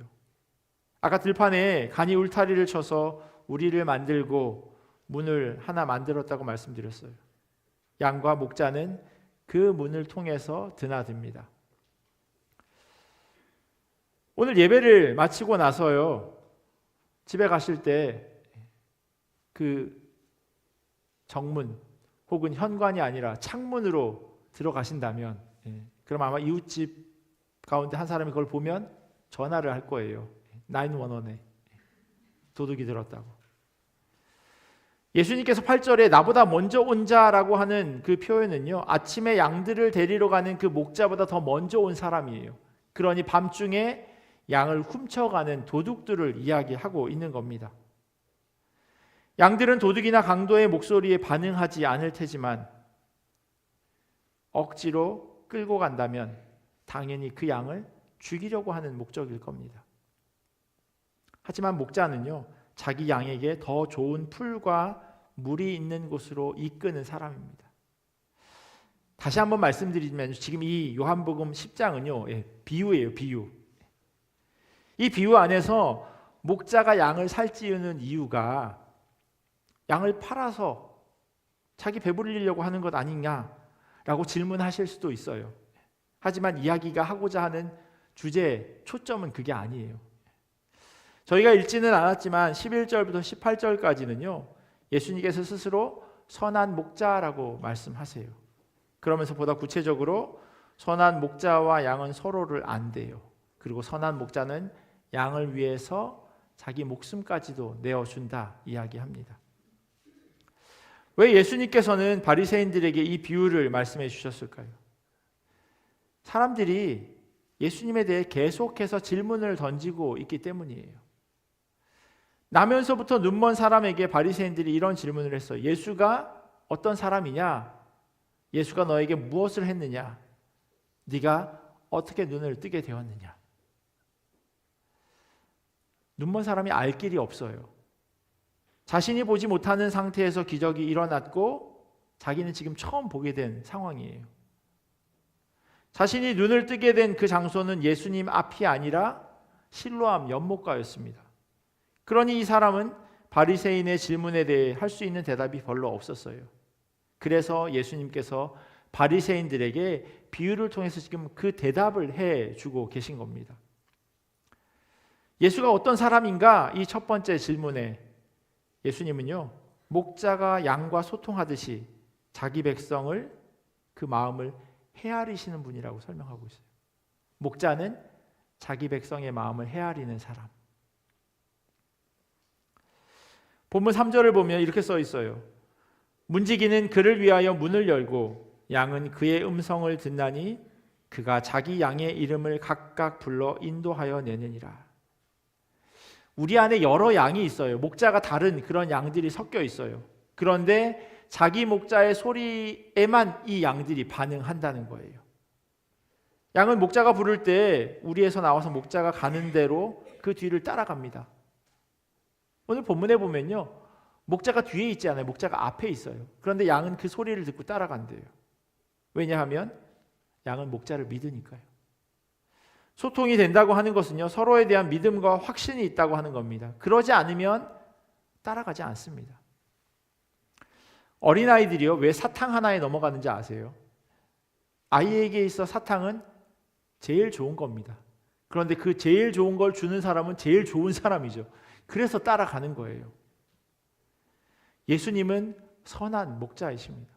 아까 들판에 간이 울타리를 쳐서 우리를 만들고 문을 하나 만들었다고 말씀드렸어요. 양과 목자는 그 문을 통해서 드나듭니다. 오늘 예배를 마치고 나서요, 집에 가실 때 그 정문 혹은 현관이 아니라 창문으로 들어가신다면, 그럼 아마 이웃집 가운데 한 사람이 그걸 보면 전화를 할 거예요. 911에 도둑이 들었다고. 예수님께서 8절에 나보다 먼저 온 자라고 하는 그 표현은요, 아침에 양들을 데리러 가는 그 목자보다 더 먼저 온 사람이에요. 그러니 밤중에 양을 훔쳐가는 도둑들을 이야기하고 있는 겁니다. 양들은 도둑이나 강도의 목소리에 반응하지 않을 테지만 억지로 끌고 간다면 당연히 그 양을 죽이려고 하는 목적일 겁니다. 하지만 목자는요, 자기 양에게 더 좋은 풀과 물이 있는 곳으로 이끄는 사람입니다. 다시 한번 말씀드리면 지금 이 요한복음 10장은요, 비유예요, 비유. 이 비유 안에서 목자가 양을 살찌우는 이유가 양을 팔아서 자기 배부르려고 하는 것 아니냐라고 질문하실 수도 있어요. 하지만 이야기가 하고자 하는 주제, 초점은 그게 아니에요. 저희가 읽지는 않았지만 11절부터 18절까지는요, 예수님께서 스스로 선한 목자라고 말씀하세요. 그러면서 보다 구체적으로 선한 목자와 양은 서로를 안대요. 그리고 선한 목자는 양을 위해서 자기 목숨까지도 내어준다 이야기합니다. 왜 예수님께서는 바리새인들에게 이 비유를 말씀해 주셨을까요? 사람들이 예수님에 대해 계속해서 질문을 던지고 있기 때문이에요. 나면서부터 눈먼 사람에게 바리새인들이 이런 질문을 했어요. 예수가 어떤 사람이냐? 예수가 너에게 무엇을 했느냐? 네가 어떻게 눈을 뜨게 되었느냐? 눈먼 사람이 알 길이 없어요. 자신이 보지 못하는 상태에서 기적이 일어났고 자기는 지금 처음 보게 된 상황이에요. 자신이 눈을 뜨게 된 그 장소는 예수님 앞이 아니라 실로암 연못가였습니다. 그러니 이 사람은 바리새인의 질문에 대해 할 수 있는 대답이 별로 없었어요. 그래서 예수님께서 바리새인들에게 비유를 통해서 지금 그 대답을 해주고 계신 겁니다. 예수가 어떤 사람인가? 이 첫 번째 질문에 예수님은요, 목자가 양과 소통하듯이 자기 백성을, 그 마음을 헤아리시는 분이라고 설명하고 있어요. 목자는 자기 백성의 마음을 헤아리는 사람. 본문 3절을 보면 이렇게 써 있어요. 문지기는 그를 위하여 문을 열고 양은 그의 음성을 듣나니 그가 자기 양의 이름을 각각 불러 인도하여 내느니라. 우리 안에 여러 양이 있어요. 목자가 다른 그런 양들이 섞여 있어요. 그런데 자기 목자의 소리에만 이 양들이 반응한다는 거예요. 양은 목자가 부를 때 우리에서 나와서 목자가 가는 대로 그 뒤를 따라갑니다. 오늘 본문에 보면요, 목자가 뒤에 있지 않아요. 목자가 앞에 있어요. 그런데 양은 그 소리를 듣고 따라간대요. 왜냐하면 양은 목자를 믿으니까요. 소통이 된다고 하는 것은요, 서로에 대한 믿음과 확신이 있다고 하는 겁니다. 그러지 않으면 따라가지 않습니다. 어린아이들이요, 왜 사탕 하나에 넘어가는지 아세요? 아이에게 있어 사탕은 제일 좋은 겁니다. 그런데 그 제일 좋은 걸 주는 사람은 제일 좋은 사람이죠. 그래서 따라가는 거예요. 예수님은 선한 목자이십니다.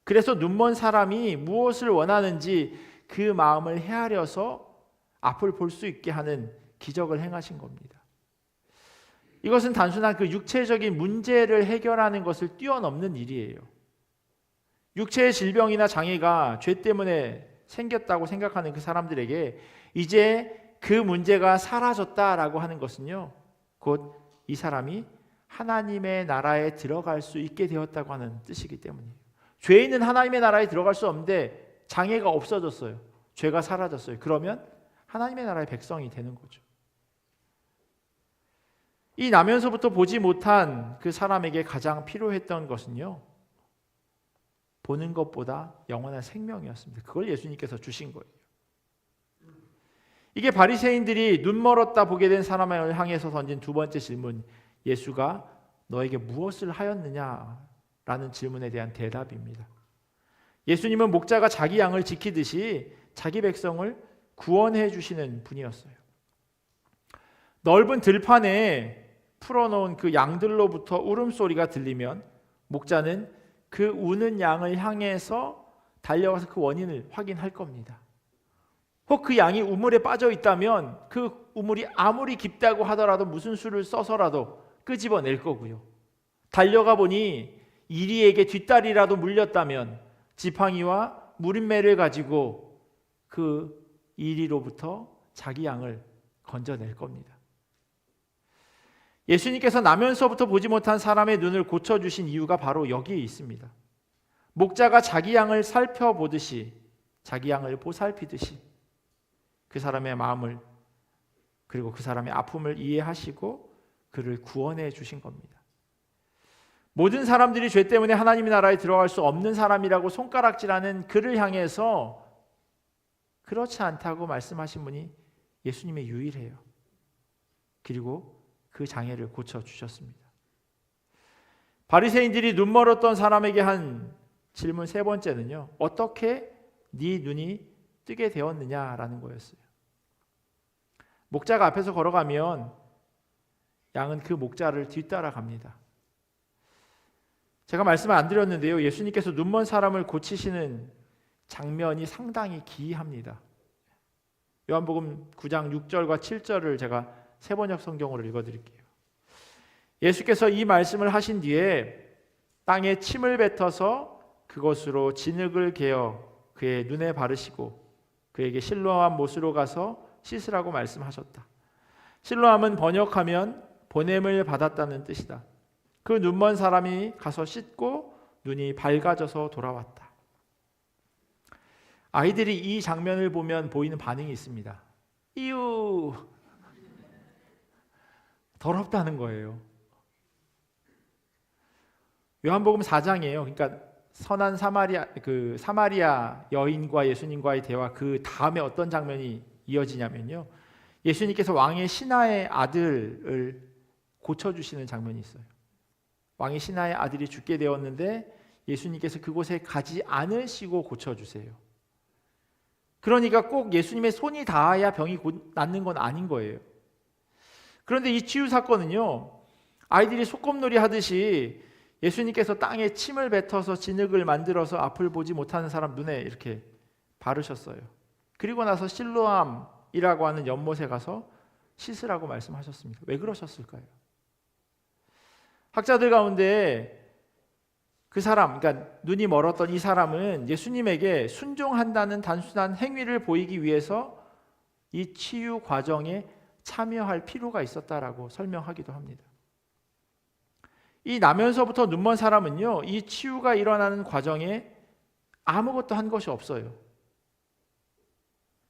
그래서 눈먼 사람이 무엇을 원하는지 그 마음을 헤아려서 앞을 볼 수 있게 하는 기적을 행하신 겁니다. 이것은 단순한 그 육체적인 문제를 해결하는 것을 뛰어넘는 일이에요. 육체의 질병이나 장애가 죄 때문에 생겼다고 생각하는 그 사람들에게 이제 그 문제가 사라졌다라고 하는 것은요, 곧 이 사람이 하나님의 나라에 들어갈 수 있게 되었다고 하는 뜻이기 때문이에요. 죄인은 하나님의 나라에 들어갈 수 없는데 장애가 없어졌어요. 죄가 사라졌어요. 그러면 하나님의 나라의 백성이 되는 거죠. 이 나면서부터 보지 못한 그 사람에게 가장 필요했던 것은요, 보는 것보다 영원한 생명이었습니다. 그걸 예수님께서 주신 거예요. 이게 바리새인들이 눈 멀었다 보게 된 사람을 향해서 던진 두 번째 질문, 예수가 너에게 무엇을 하였느냐라는 질문에 대한 대답입니다. 예수님은 목자가 자기 양을 지키듯이 자기 백성을 구원해 주시는 분이었어요. 넓은 들판에 풀어놓은 그 양들로부터 울음소리가 들리면 목자는 그 우는 양을 향해서 달려가서 그 원인을 확인할 겁니다. 혹 그 양이 우물에 빠져 있다면 그 우물이 아무리 깊다고 하더라도 무슨 수를 써서라도 끄집어낼 거고요. 달려가 보니 이리에게 뒷다리라도 물렸다면 지팡이와 무림매를 가지고 그 이리로부터 자기 양을 건져낼 겁니다. 예수님께서 나면서부터 보지 못한 사람의 눈을 고쳐주신 이유가 바로 여기에 있습니다. 목자가 자기 양을 살펴보듯이, 자기 양을 보살피듯이 그 사람의 마음을, 그리고 그 사람의 아픔을 이해하시고 그를 구원해 주신 겁니다. 모든 사람들이 죄 때문에 하나님의 나라에 들어갈 수 없는 사람이라고 손가락질하는 그를 향해서 그렇지 않다고 말씀하신 분이 예수님의 유일해요. 그리고 그 장애를 고쳐주셨습니다. 바리새인들이 눈 멀었던 사람에게 한 질문 세 번째는요, 어떻게 네 눈이 뜨게 되었느냐라는 거였어요. 목자가 앞에서 걸어가면 양은 그 목자를 뒤따라갑니다. 제가 말씀을 안 드렸는데요, 예수님께서 눈먼 사람을 고치시는 장면이 상당히 기이합니다. 요한복음 9장 6절과 7절을 제가 세번역 성경으로 읽어드릴게요. 예수께서 이 말씀을 하신 뒤에 땅에 침을 뱉어서 그것으로 진흙을 개어 그의 눈에 바르시고 그에게 실로암 못으로 가서 씻으라고 말씀하셨다. 실로암은 번역하면 보냄을 받았다는 뜻이다. 그 눈먼 사람이 가서 씻고 눈이 밝아져서 돌아왔다. 아이들이 이 장면을 보면 보이는 반응이 있습니다. 이유, 더럽다는 거예요. 요한복음 4장이에요. 그러니까 선한 사마리아 여인과 예수님과의 대화, 그 다음에 어떤 장면이 이어지냐면요, 예수님께서 왕의 신하의 아들을 고쳐주시는 장면이 있어요. 왕의 신하의 아들이 죽게 되었는데 예수님께서 그곳에 가지 않으시고 고쳐주세요. 그러니까 꼭 예수님의 손이 닿아야 병이 곧 낫는 건 아닌 거예요. 그런데 이 치유 사건은요, 아이들이 소꿉놀이 하듯이 예수님께서 땅에 침을 뱉어서 진흙을 만들어서 앞을 보지 못하는 사람 눈에 이렇게 바르셨어요. 그리고 나서 실로암이라고 하는 연못에 가서 씻으라고 말씀하셨습니다. 왜 그러셨을까요? 학자들 가운데 그 사람, 그러니까 눈이 멀었던 이 사람은 예수님에게 순종한다는 단순한 행위를 보이기 위해서 이 치유 과정에 참여할 필요가 있었다라고 설명하기도 합니다. 이 나면서부터 눈먼 사람은요, 이 치유가 일어나는 과정에 아무것도 한 것이 없어요.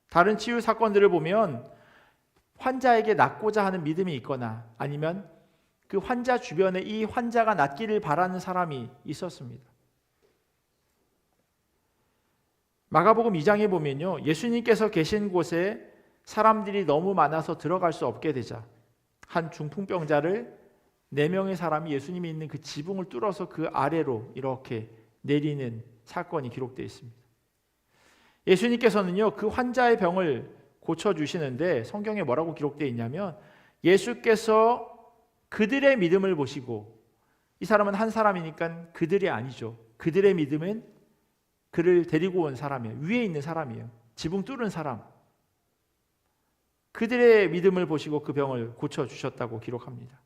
다른 치유 사건들을 보면 환자에게 낫고자 하는 믿음이 있거나 아니면 그 환자 주변에 이 환자가 낫기를 바라는 사람이 있었습니다. 마가복음 2장에 보면요, 예수님께서 계신 곳에 사람들이 너무 많아서 들어갈 수 없게 되자 한 중풍병자를 4명의 사람이 예수님이 있는 그 지붕을 뚫어서 그 아래로 이렇게 내리는 사건이 기록되어 있습니다. 예수님께서는요, 그 환자의 병을 고쳐주시는데 성경에 뭐라고 기록되어 있냐면, 예수께서 그들의 믿음을 보시고, 이 사람은 한 사람이니까 그들이 아니죠. 그들의 믿음은 그를 데리고 온 사람이에요. 위에 있는 사람이에요. 지붕 뚫은 사람. 그들의 믿음을 보시고 그 병을 고쳐주셨다고 기록합니다.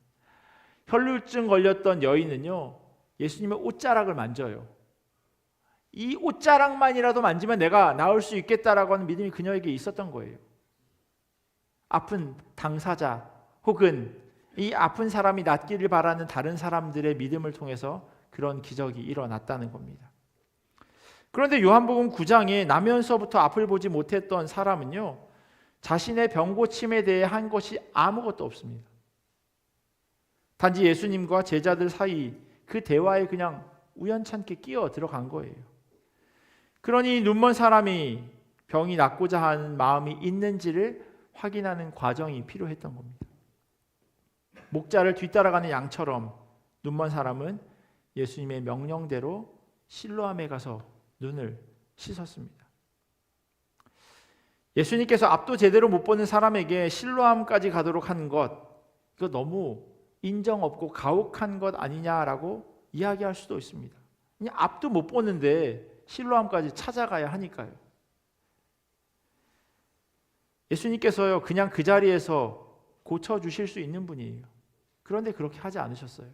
혈루증 걸렸던 여인은요, 예수님의 옷자락을 만져요. 이 옷자락만이라도 만지면 내가 나을 수 있겠다라고 하는 믿음이 그녀에게 있었던 거예요. 아픈 당사자 혹은 이 아픈 사람이 낫기를 바라는 다른 사람들의 믿음을 통해서 그런 기적이 일어났다는 겁니다. 그런데 요한복음 9장에 나면서부터 앞을 보지 못했던 사람은요, 자신의 병 고침에 대해 한 것이 아무것도 없습니다. 단지 예수님과 제자들 사이 그 대화에 그냥 우연찮게 끼어 들어간 거예요. 그러니 눈먼 사람이 병이 낫고자 하는 마음이 있는지를 확인하는 과정이 필요했던 겁니다. 목자를 뒤따라가는 양처럼 눈먼 사람은 예수님의 명령대로 실로암에 가서 눈을 씻었습니다. 예수님께서 앞도 제대로 못 보는 사람에게 실로암까지 가도록 한 것, 이거 너무 인정 없고 가혹한 것 아니냐라고 이야기할 수도 있습니다. 그냥 앞도 못 보는데 실로암까지 찾아가야 하니까요. 예수님께서요, 그냥 그 자리에서 고쳐주실 수 있는 분이에요. 그런데 그렇게 하지 않으셨어요.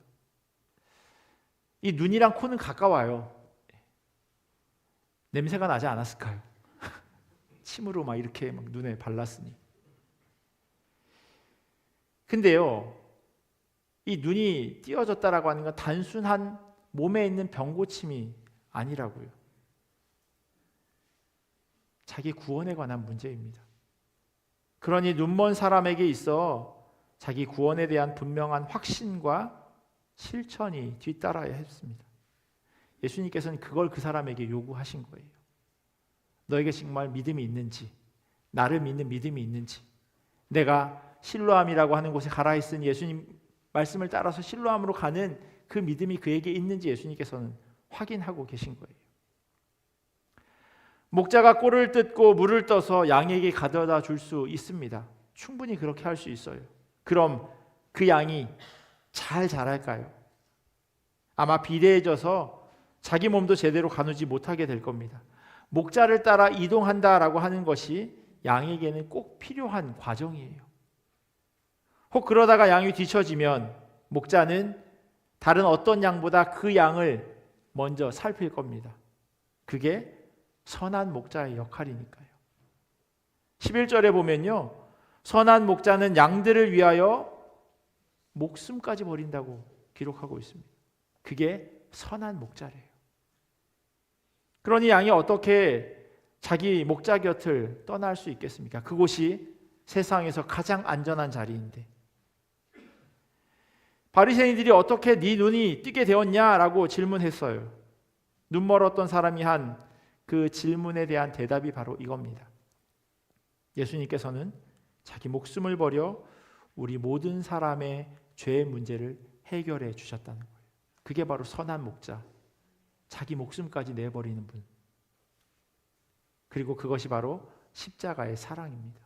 이 눈이랑 코는 가까워요. 냄새가 나지 않았을까요? 침으로 막 이렇게 막 눈에 발랐으니. 근데요, 이 눈이 띄어졌다라고 하는 건 단순한 몸에 있는 병고침이 아니라고요. 자기 구원에 관한 문제입니다. 그러니 눈먼 사람에게 있어 자기 구원에 대한 분명한 확신과 실천이 뒤따라야 했습니다. 예수님께서는 그걸 그 사람에게 요구하신 거예요. 너에게 정말 믿음이 있는지, 나를 믿는 믿음이 있는지, 내가 실로암이라고 하는 곳에 가라 했으니 예수님 말씀을 따라서 실로암으로 가는 그 믿음이 그에게 있는지 예수님께서는 확인하고 계신 거예요. 목자가 꼴을 뜯고 물을 떠서 양에게 가져다 줄 수 있습니다. 충분히 그렇게 할 수 있어요. 그럼 그 양이 잘 자랄까요? 아마 비대해져서 자기 몸도 제대로 가누지 못하게 될 겁니다. 목자를 따라 이동한다라고 하는 것이 양에게는 꼭 필요한 과정이에요. 혹 그러다가 양이 뒤처지면 목자는 다른 어떤 양보다 그 양을 먼저 살필 겁니다. 그게 선한 목자의 역할이니까요. 11절에 보면요, 선한 목자는 양들을 위하여 목숨까지 버린다고 기록하고 있습니다. 그게 선한 목자래요. 그러니 양이 어떻게 자기 목자 곁을 떠날 수 있겠습니까? 그곳이 세상에서 가장 안전한 자리인데. 바리새인들이 어떻게 네 눈이 뜨게 되었냐라고 질문했어요. 눈 멀었던 사람이 한 그 질문에 대한 대답이 바로 이겁니다. 예수님께서는 자기 목숨을 버려 우리 모든 사람의 죄의 문제를 해결해 주셨다는 거예요. 그게 바로 선한 목자, 자기 목숨까지 내버리는 분. 그리고 그것이 바로 십자가의 사랑입니다.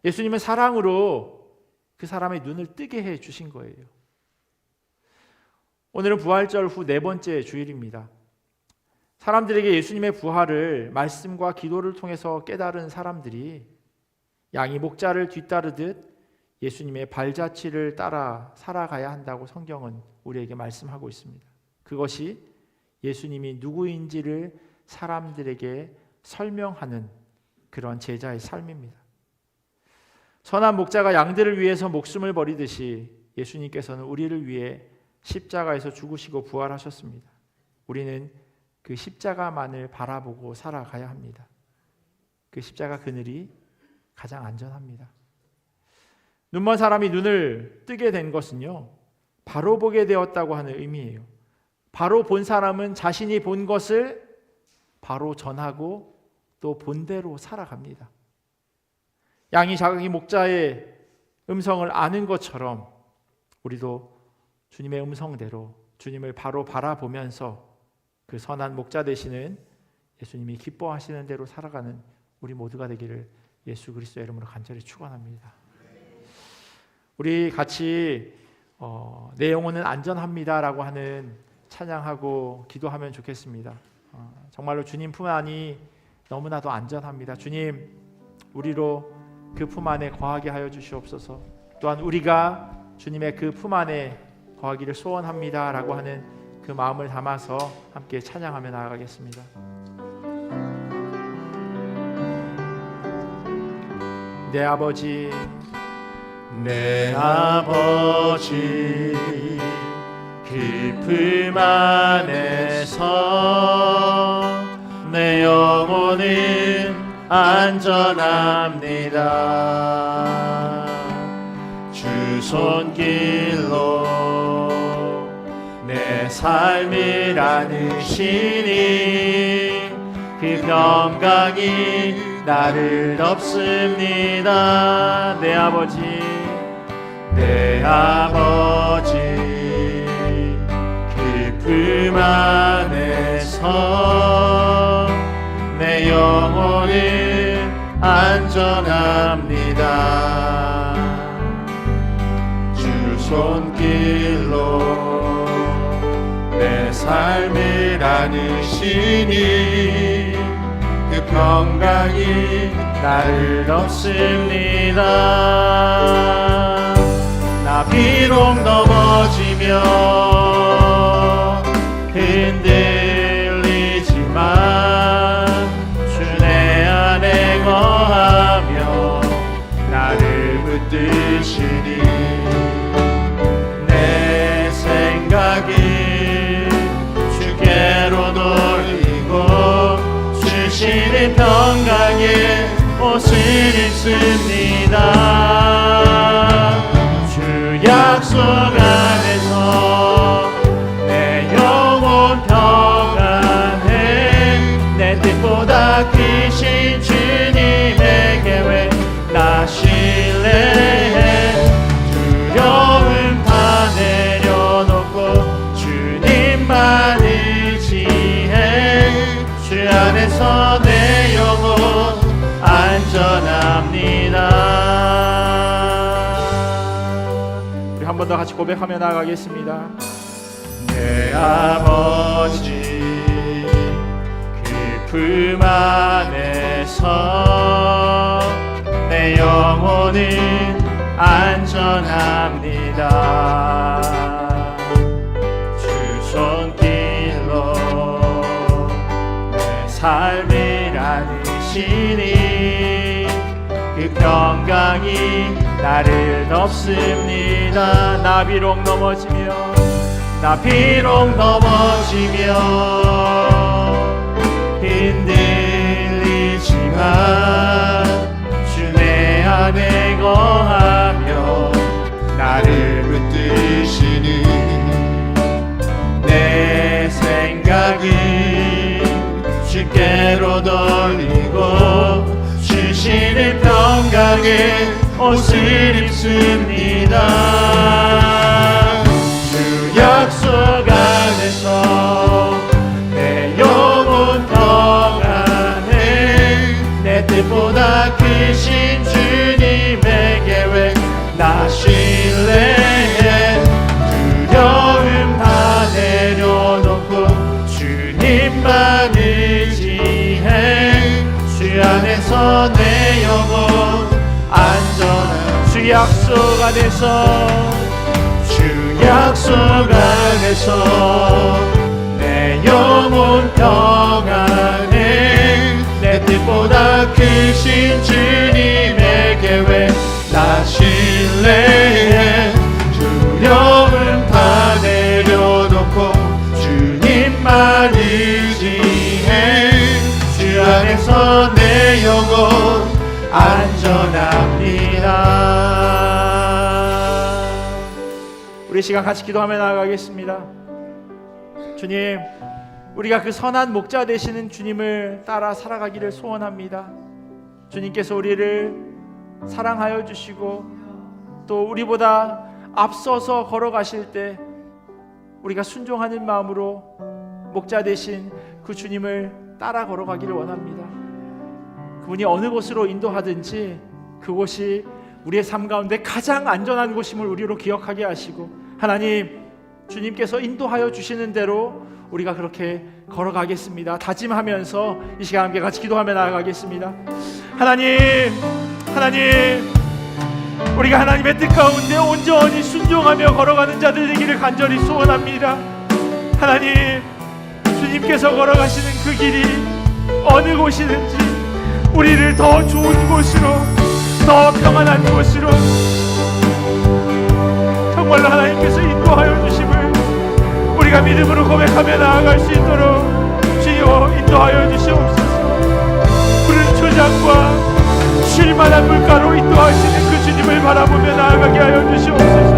예수님은 사랑으로 그 사람의 눈을 뜨게 해 주신 거예요. 오늘은 부활절 후 4번째 주일입니다. 사람들에게 예수님의 부활을 말씀과 기도를 통해서 깨달은 사람들이 양이 목자를 뒤따르듯 예수님의 발자취를 따라 살아가야 한다고 성경은 우리에게 말씀하고 있습니다. 그것이 예수님이 누구인지를 사람들에게 설명하는 그런 제자의 삶입니다. 선한 목자가 양들을 위해서 목숨을 버리듯이 예수님께서는 우리를 위해 십자가에서 죽으시고 부활하셨습니다. 우리는 그 십자가만을 바라보고 살아가야 합니다. 그 십자가 그늘이 가장 안전합니다. 눈먼 사람이 눈을 뜨게 된 것은요, 바로 보게 되었다고 하는 의미예요. 바로 본 사람은 자신이 본 것을 바로 전하고 또 본대로 살아갑니다. 양이 자기 목자의 음성을 아는 것처럼 우리도 주님의 음성대로 주님을 바로 바라보면서 그 선한 목자 되시는 예수님이 기뻐하시는 대로 살아가는 우리 모두가 되기를 예수 그리스도의 이름으로 간절히 축원합니다. 우리 같이 내 영혼은 안전합니다라고 하는 찬양하고 기도하면 좋겠습니다. 정말로 주님 품 안이 너무나도 안전합니다. 주님, 우리로 그 품 안에 거하게 하여 주시옵소서. 또한 우리가 주님의 그 품 안에 거하기를 소원합니다라고 하는 그 마음을 담아서 함께 찬양하며 나아가겠습니다. 내 아버지, 내 아버지 그 품 안에서 내 영혼은 안전합니다. 주 손길로 내 삶을 안으시니 그 평강이 나를 덮습니다. 내 아버지, 내 아버지 그 품 안에서 내 영혼은 안전합니다. 주 손길로 내 삶을 안으시니 그 평강이 나를 덮습니다. 나 비록 넘어지며 흔들리지만 주 내 안에 거하며 나를 붙드시니 내 생각이 주께로 돌리고 주시는 평강에 옷을 입습니다. 주 약속 안에서 내 영혼 평안해. 내 뜻보다 크신 주님의 계획 나 신뢰해. 두려움 다 내려놓고 주님만 의지해. 주 안에서 내 영혼 안전합니다. 우리 한 번 더 같이 고백하며 나아가겠습니다. 내 아버지 그 품 안에서 내 영혼은 안전합니다. 주 손길로 내 삶을 안으시니 그 평강이 나를 덮습니다. 나 비록 넘어지며 흔들리지만 주 내 안에 거하며 나를 붙드시니 내 생각이 주께로 돌리고 주시는 평강에 옷을 입습니다. 주 약속 안에서 내 영혼 평안해. 내 뜻보다 크신 주님의 계획 나 신뢰해. 두려움 다 내려놓고 주님만 의지해. 주 안에서 내 영혼 안전한 주 주 약속 안에서 주 약속 안에서 내 영혼 평안해. 내 뜻보다 크신 주님의 계획 나 신뢰해. 두려움 다 내려놓고 주님만 의지해. 주 안에서 내 영혼 안전합니다. 우리 시간 같이 기도하며 나아가겠습니다. 주님, 우리가 그 선한 목자 되시는 주님을 따라 살아가기를 소원합니다. 주님께서 우리를 사랑하여 주시고 또 우리보다 앞서서 걸어가실 때 우리가 순종하는 마음으로 목자 되신 그 주님을 따라 걸어가기를 원합니다. 그분이 어느 곳으로 인도하든지 그곳이 우리의 삶 가운데 가장 안전한 곳임을 우리로 기억하게 하시고, 하나님, 주님께서 인도하여 주시는 대로 우리가 그렇게 걸어가겠습니다. 다짐하면서 이 시간 함께 같이 기도하며 나아가겠습니다. 하나님, 우리가 하나님의 뜻 가운데 온전히 순종하며 걸어가는 자들 되기를 간절히 소원합니다. 하나님, 주님께서 걸어가시는 그 길이 어느 곳이든지 우리를 더 좋은 곳으로, 더 평안한 곳으로 정말로 하나님께서 인도하여 주심을 우리가 믿음으로 고백하며 나아갈 수 있도록 주여 인도하여 주시옵소서. 푸른 초장과 쉴만한 물가로 인도하시는 그 주님을 바라보며 나아가게 하여 주시옵소서.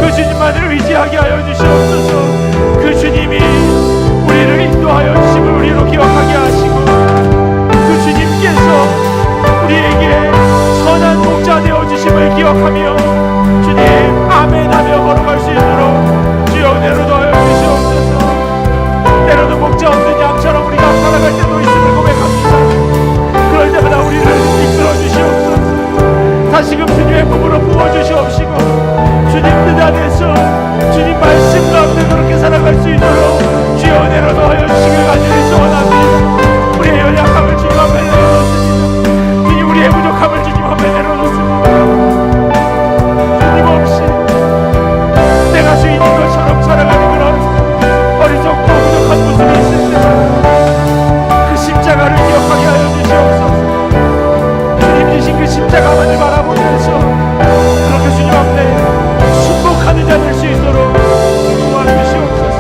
그 주님만을 의지하게 하여 주시옵소서. 그 주님이 우리를 인도하여 주심을 우리로 기억하게 하시고 그 주님께서 우리에게 선한 목자 되어주심을 기억하며 주님 아멘 하며 걸어갈 수 있도록 주여 은혜로 도와여 주시옵소서. 때로는 목자 없는 양처럼 우리가 살아갈 때도 있음을 고백합니다. 그럴 때마다 우리를 이끌어 주시옵소서. 다시금 주님의 품으로 부어주시옵시고 주님 뜻 안에서 주님 말씀 가운데 그렇게 살아갈 수 있도록 주여 은혜로 도와여 주시길 간절히 소원합니다. 우리의 연약함을 주님 앞에 내려놓습니다. 주님 우리의 부족함을 주님 앞에 내려놓습니다. 주님 없이 내가 주인인 것처럼 살아가는 그런 어리석고 부족한 모습이 있을 때 그 십자가를 기억하게 하여 주시옵소서. 주님 주신 그 십자가만을 바라보면서 그렇게 주님 앞에 순복하는 자 될 수 있도록 도와주시옵소서.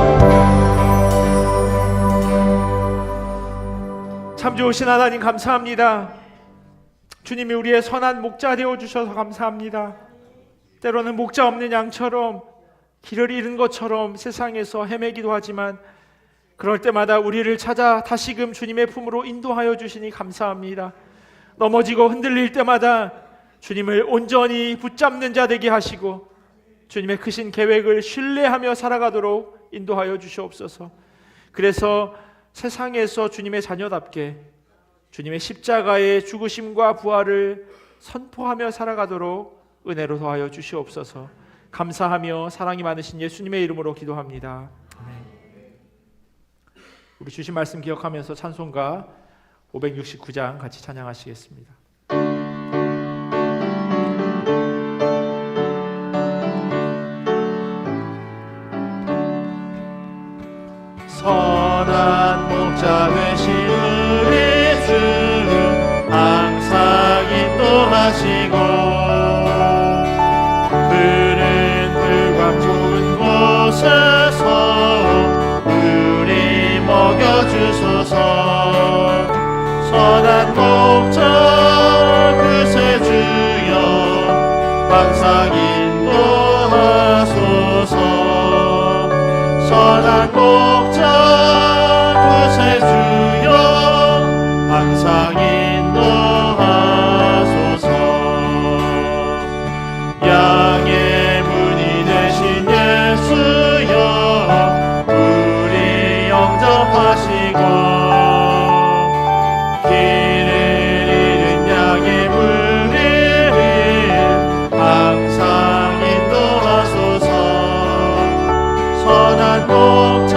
참 좋으신 하나님 감사합니다. 주님이 우리의 선한 목자 되어주셔서 감사합니다. 때로는 목자 없는 양처럼 길을 잃은 것처럼 세상에서 헤매기도 하지만 그럴 때마다 우리를 찾아 다시금 주님의 품으로 인도하여 주시니 감사합니다. 넘어지고 흔들릴 때마다 주님을 온전히 붙잡는 자 되게 하시고 주님의 크신 계획을 신뢰하며 살아가도록 인도하여 주시옵소서. 그래서 세상에서 주님의 자녀답게 주님의 십자가의 죽으심과 부활을 선포하며 살아가도록 은혜로 더하여 주시옵소서. 감사하며 사랑이 많으신 예수님의 이름으로 기도합니다. 아멘. 우리 주신 말씀 기억하면서 찬송가 569장 같이 찬양하시겠습니다. 선한 목자 되신 우리 주 항상 인도하시고 푸른 풀과 좋은 곳에서 우리 먹여주소서. 선한 목자 그새 주여 항상 인도하소서. 선한 목자 그새 주여 항상 인도하소서. 양의 문이 되신 예수여 우리 영접하시고 길을 잃은 양의 무리를 항상 인도하소서. 선한 목자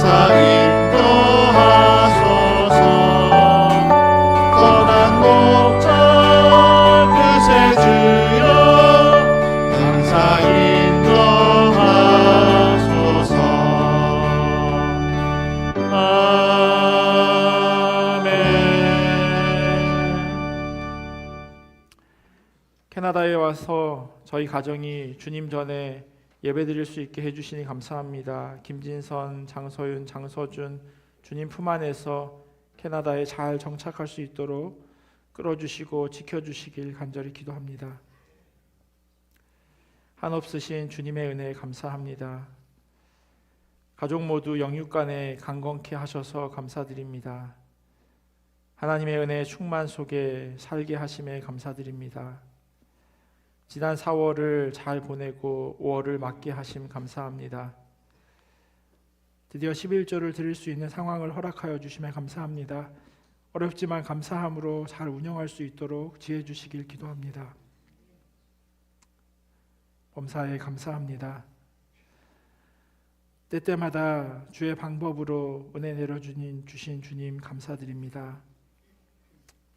항상 인도하소서. 선한 목적 그새 주여 항상 인도하소서. 아멘. 캐나다에 와서 저희 가정이 주님 전에 예배드릴 수 있게 해주시니 감사합니다. 김진선, 장서윤, 장서준 주님 품 안에서 캐나다에 잘 정착할 수 있도록 끌어주시고 지켜주시길 간절히 기도합니다. 한없으신 주님의 은혜에 감사합니다. 가족 모두 영육간에 강건케 하셔서 감사드립니다. 하나님의 은혜 충만 속에 살게 하심에 감사드립니다. 지난 4월을 잘 보내고 5월을 맞게 하심 감사합니다. 드디어 11조를 드릴 수 있는 상황을 허락하여 주심에 감사합니다. 어렵지만 감사함으로 잘 운영할 수 있도록 지혜 주시길 기도합니다. 범사에 감사합니다. 때때마다 주의 방법으로 은혜 내려주신 주님 감사드립니다.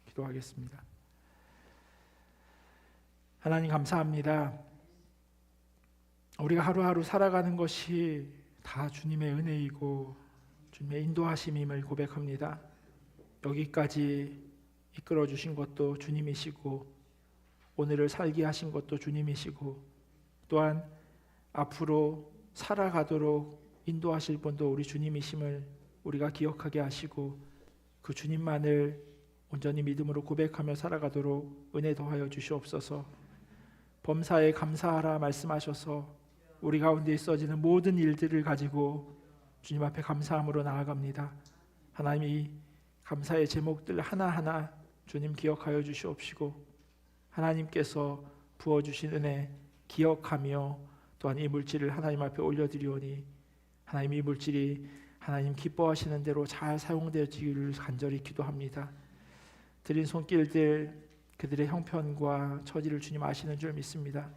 기도하겠습니다. 하나님 감사합니다. 우리가 하루하루 살아가는 것이 다 주님의 은혜이고 주님의 인도하심임을 고백합니다. 여기까지 이끌어 주신 것도 주님이시고 오늘을 살게 하신 것도 주님이시고 또한 앞으로 살아가도록 인도하실 분도 우리 주님이심을 우리가 기억하게 하시고 그 주님만을 온전히 믿음으로 고백하며 살아가도록 은혜 더하여 주시옵소서. 범사에 감사하라 말씀하셔서 우리 가운데 있어지는 모든 일들을 가지고 주님 앞에 감사함으로 나아갑니다. 하나님이 감사의 제목들 하나하나 주님 기억하여 주시옵시고 하나님께서 부어주신 은혜 기억하며 또한 이 물질을 하나님 앞에 올려드리오니 하나님 이 물질이 하나님 기뻐하시는 대로 잘 사용되어지기를 간절히 기도합니다. 드린 손길들 그들의 형편과 처지를 주님 아시는 줄 믿습니다.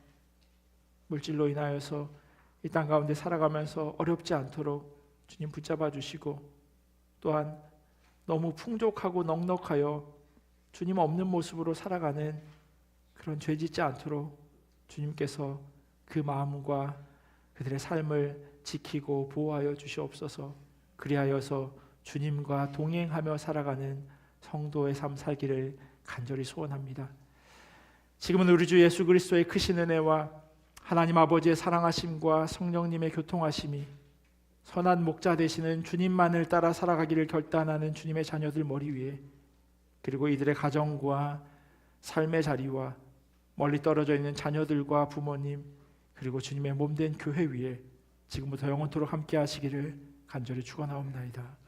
물질로 인하여서 이 땅 가운데 살아가면서 어렵지 않도록 주님 붙잡아 주시고 또한 너무 풍족하고 넉넉하여 주님 없는 모습으로 살아가는 그런 죄 짓지 않도록 주님께서 그 마음과 그들의 삶을 지키고 보호하여 주시옵소서. 그리하여서 주님과 동행하며 살아가는 성도의 삶 살기를 간절히 소원합니다. 지금은 우리 주 예수 그리스도의 크신 은혜와 하나님 아버지의 사랑하심과 성령님의 교통하심이 선한 목자 되시는 주님만을 따라 살아가기를 결단하는 주님의 자녀들 머리 위에 그리고 이들의 가정과 삶의 자리와 멀리 떨어져 있는 자녀들과 부모님 그리고 주님의 몸된 교회 위에 지금부터 영원토록 함께 하시기를 간절히 축원하옵나이다.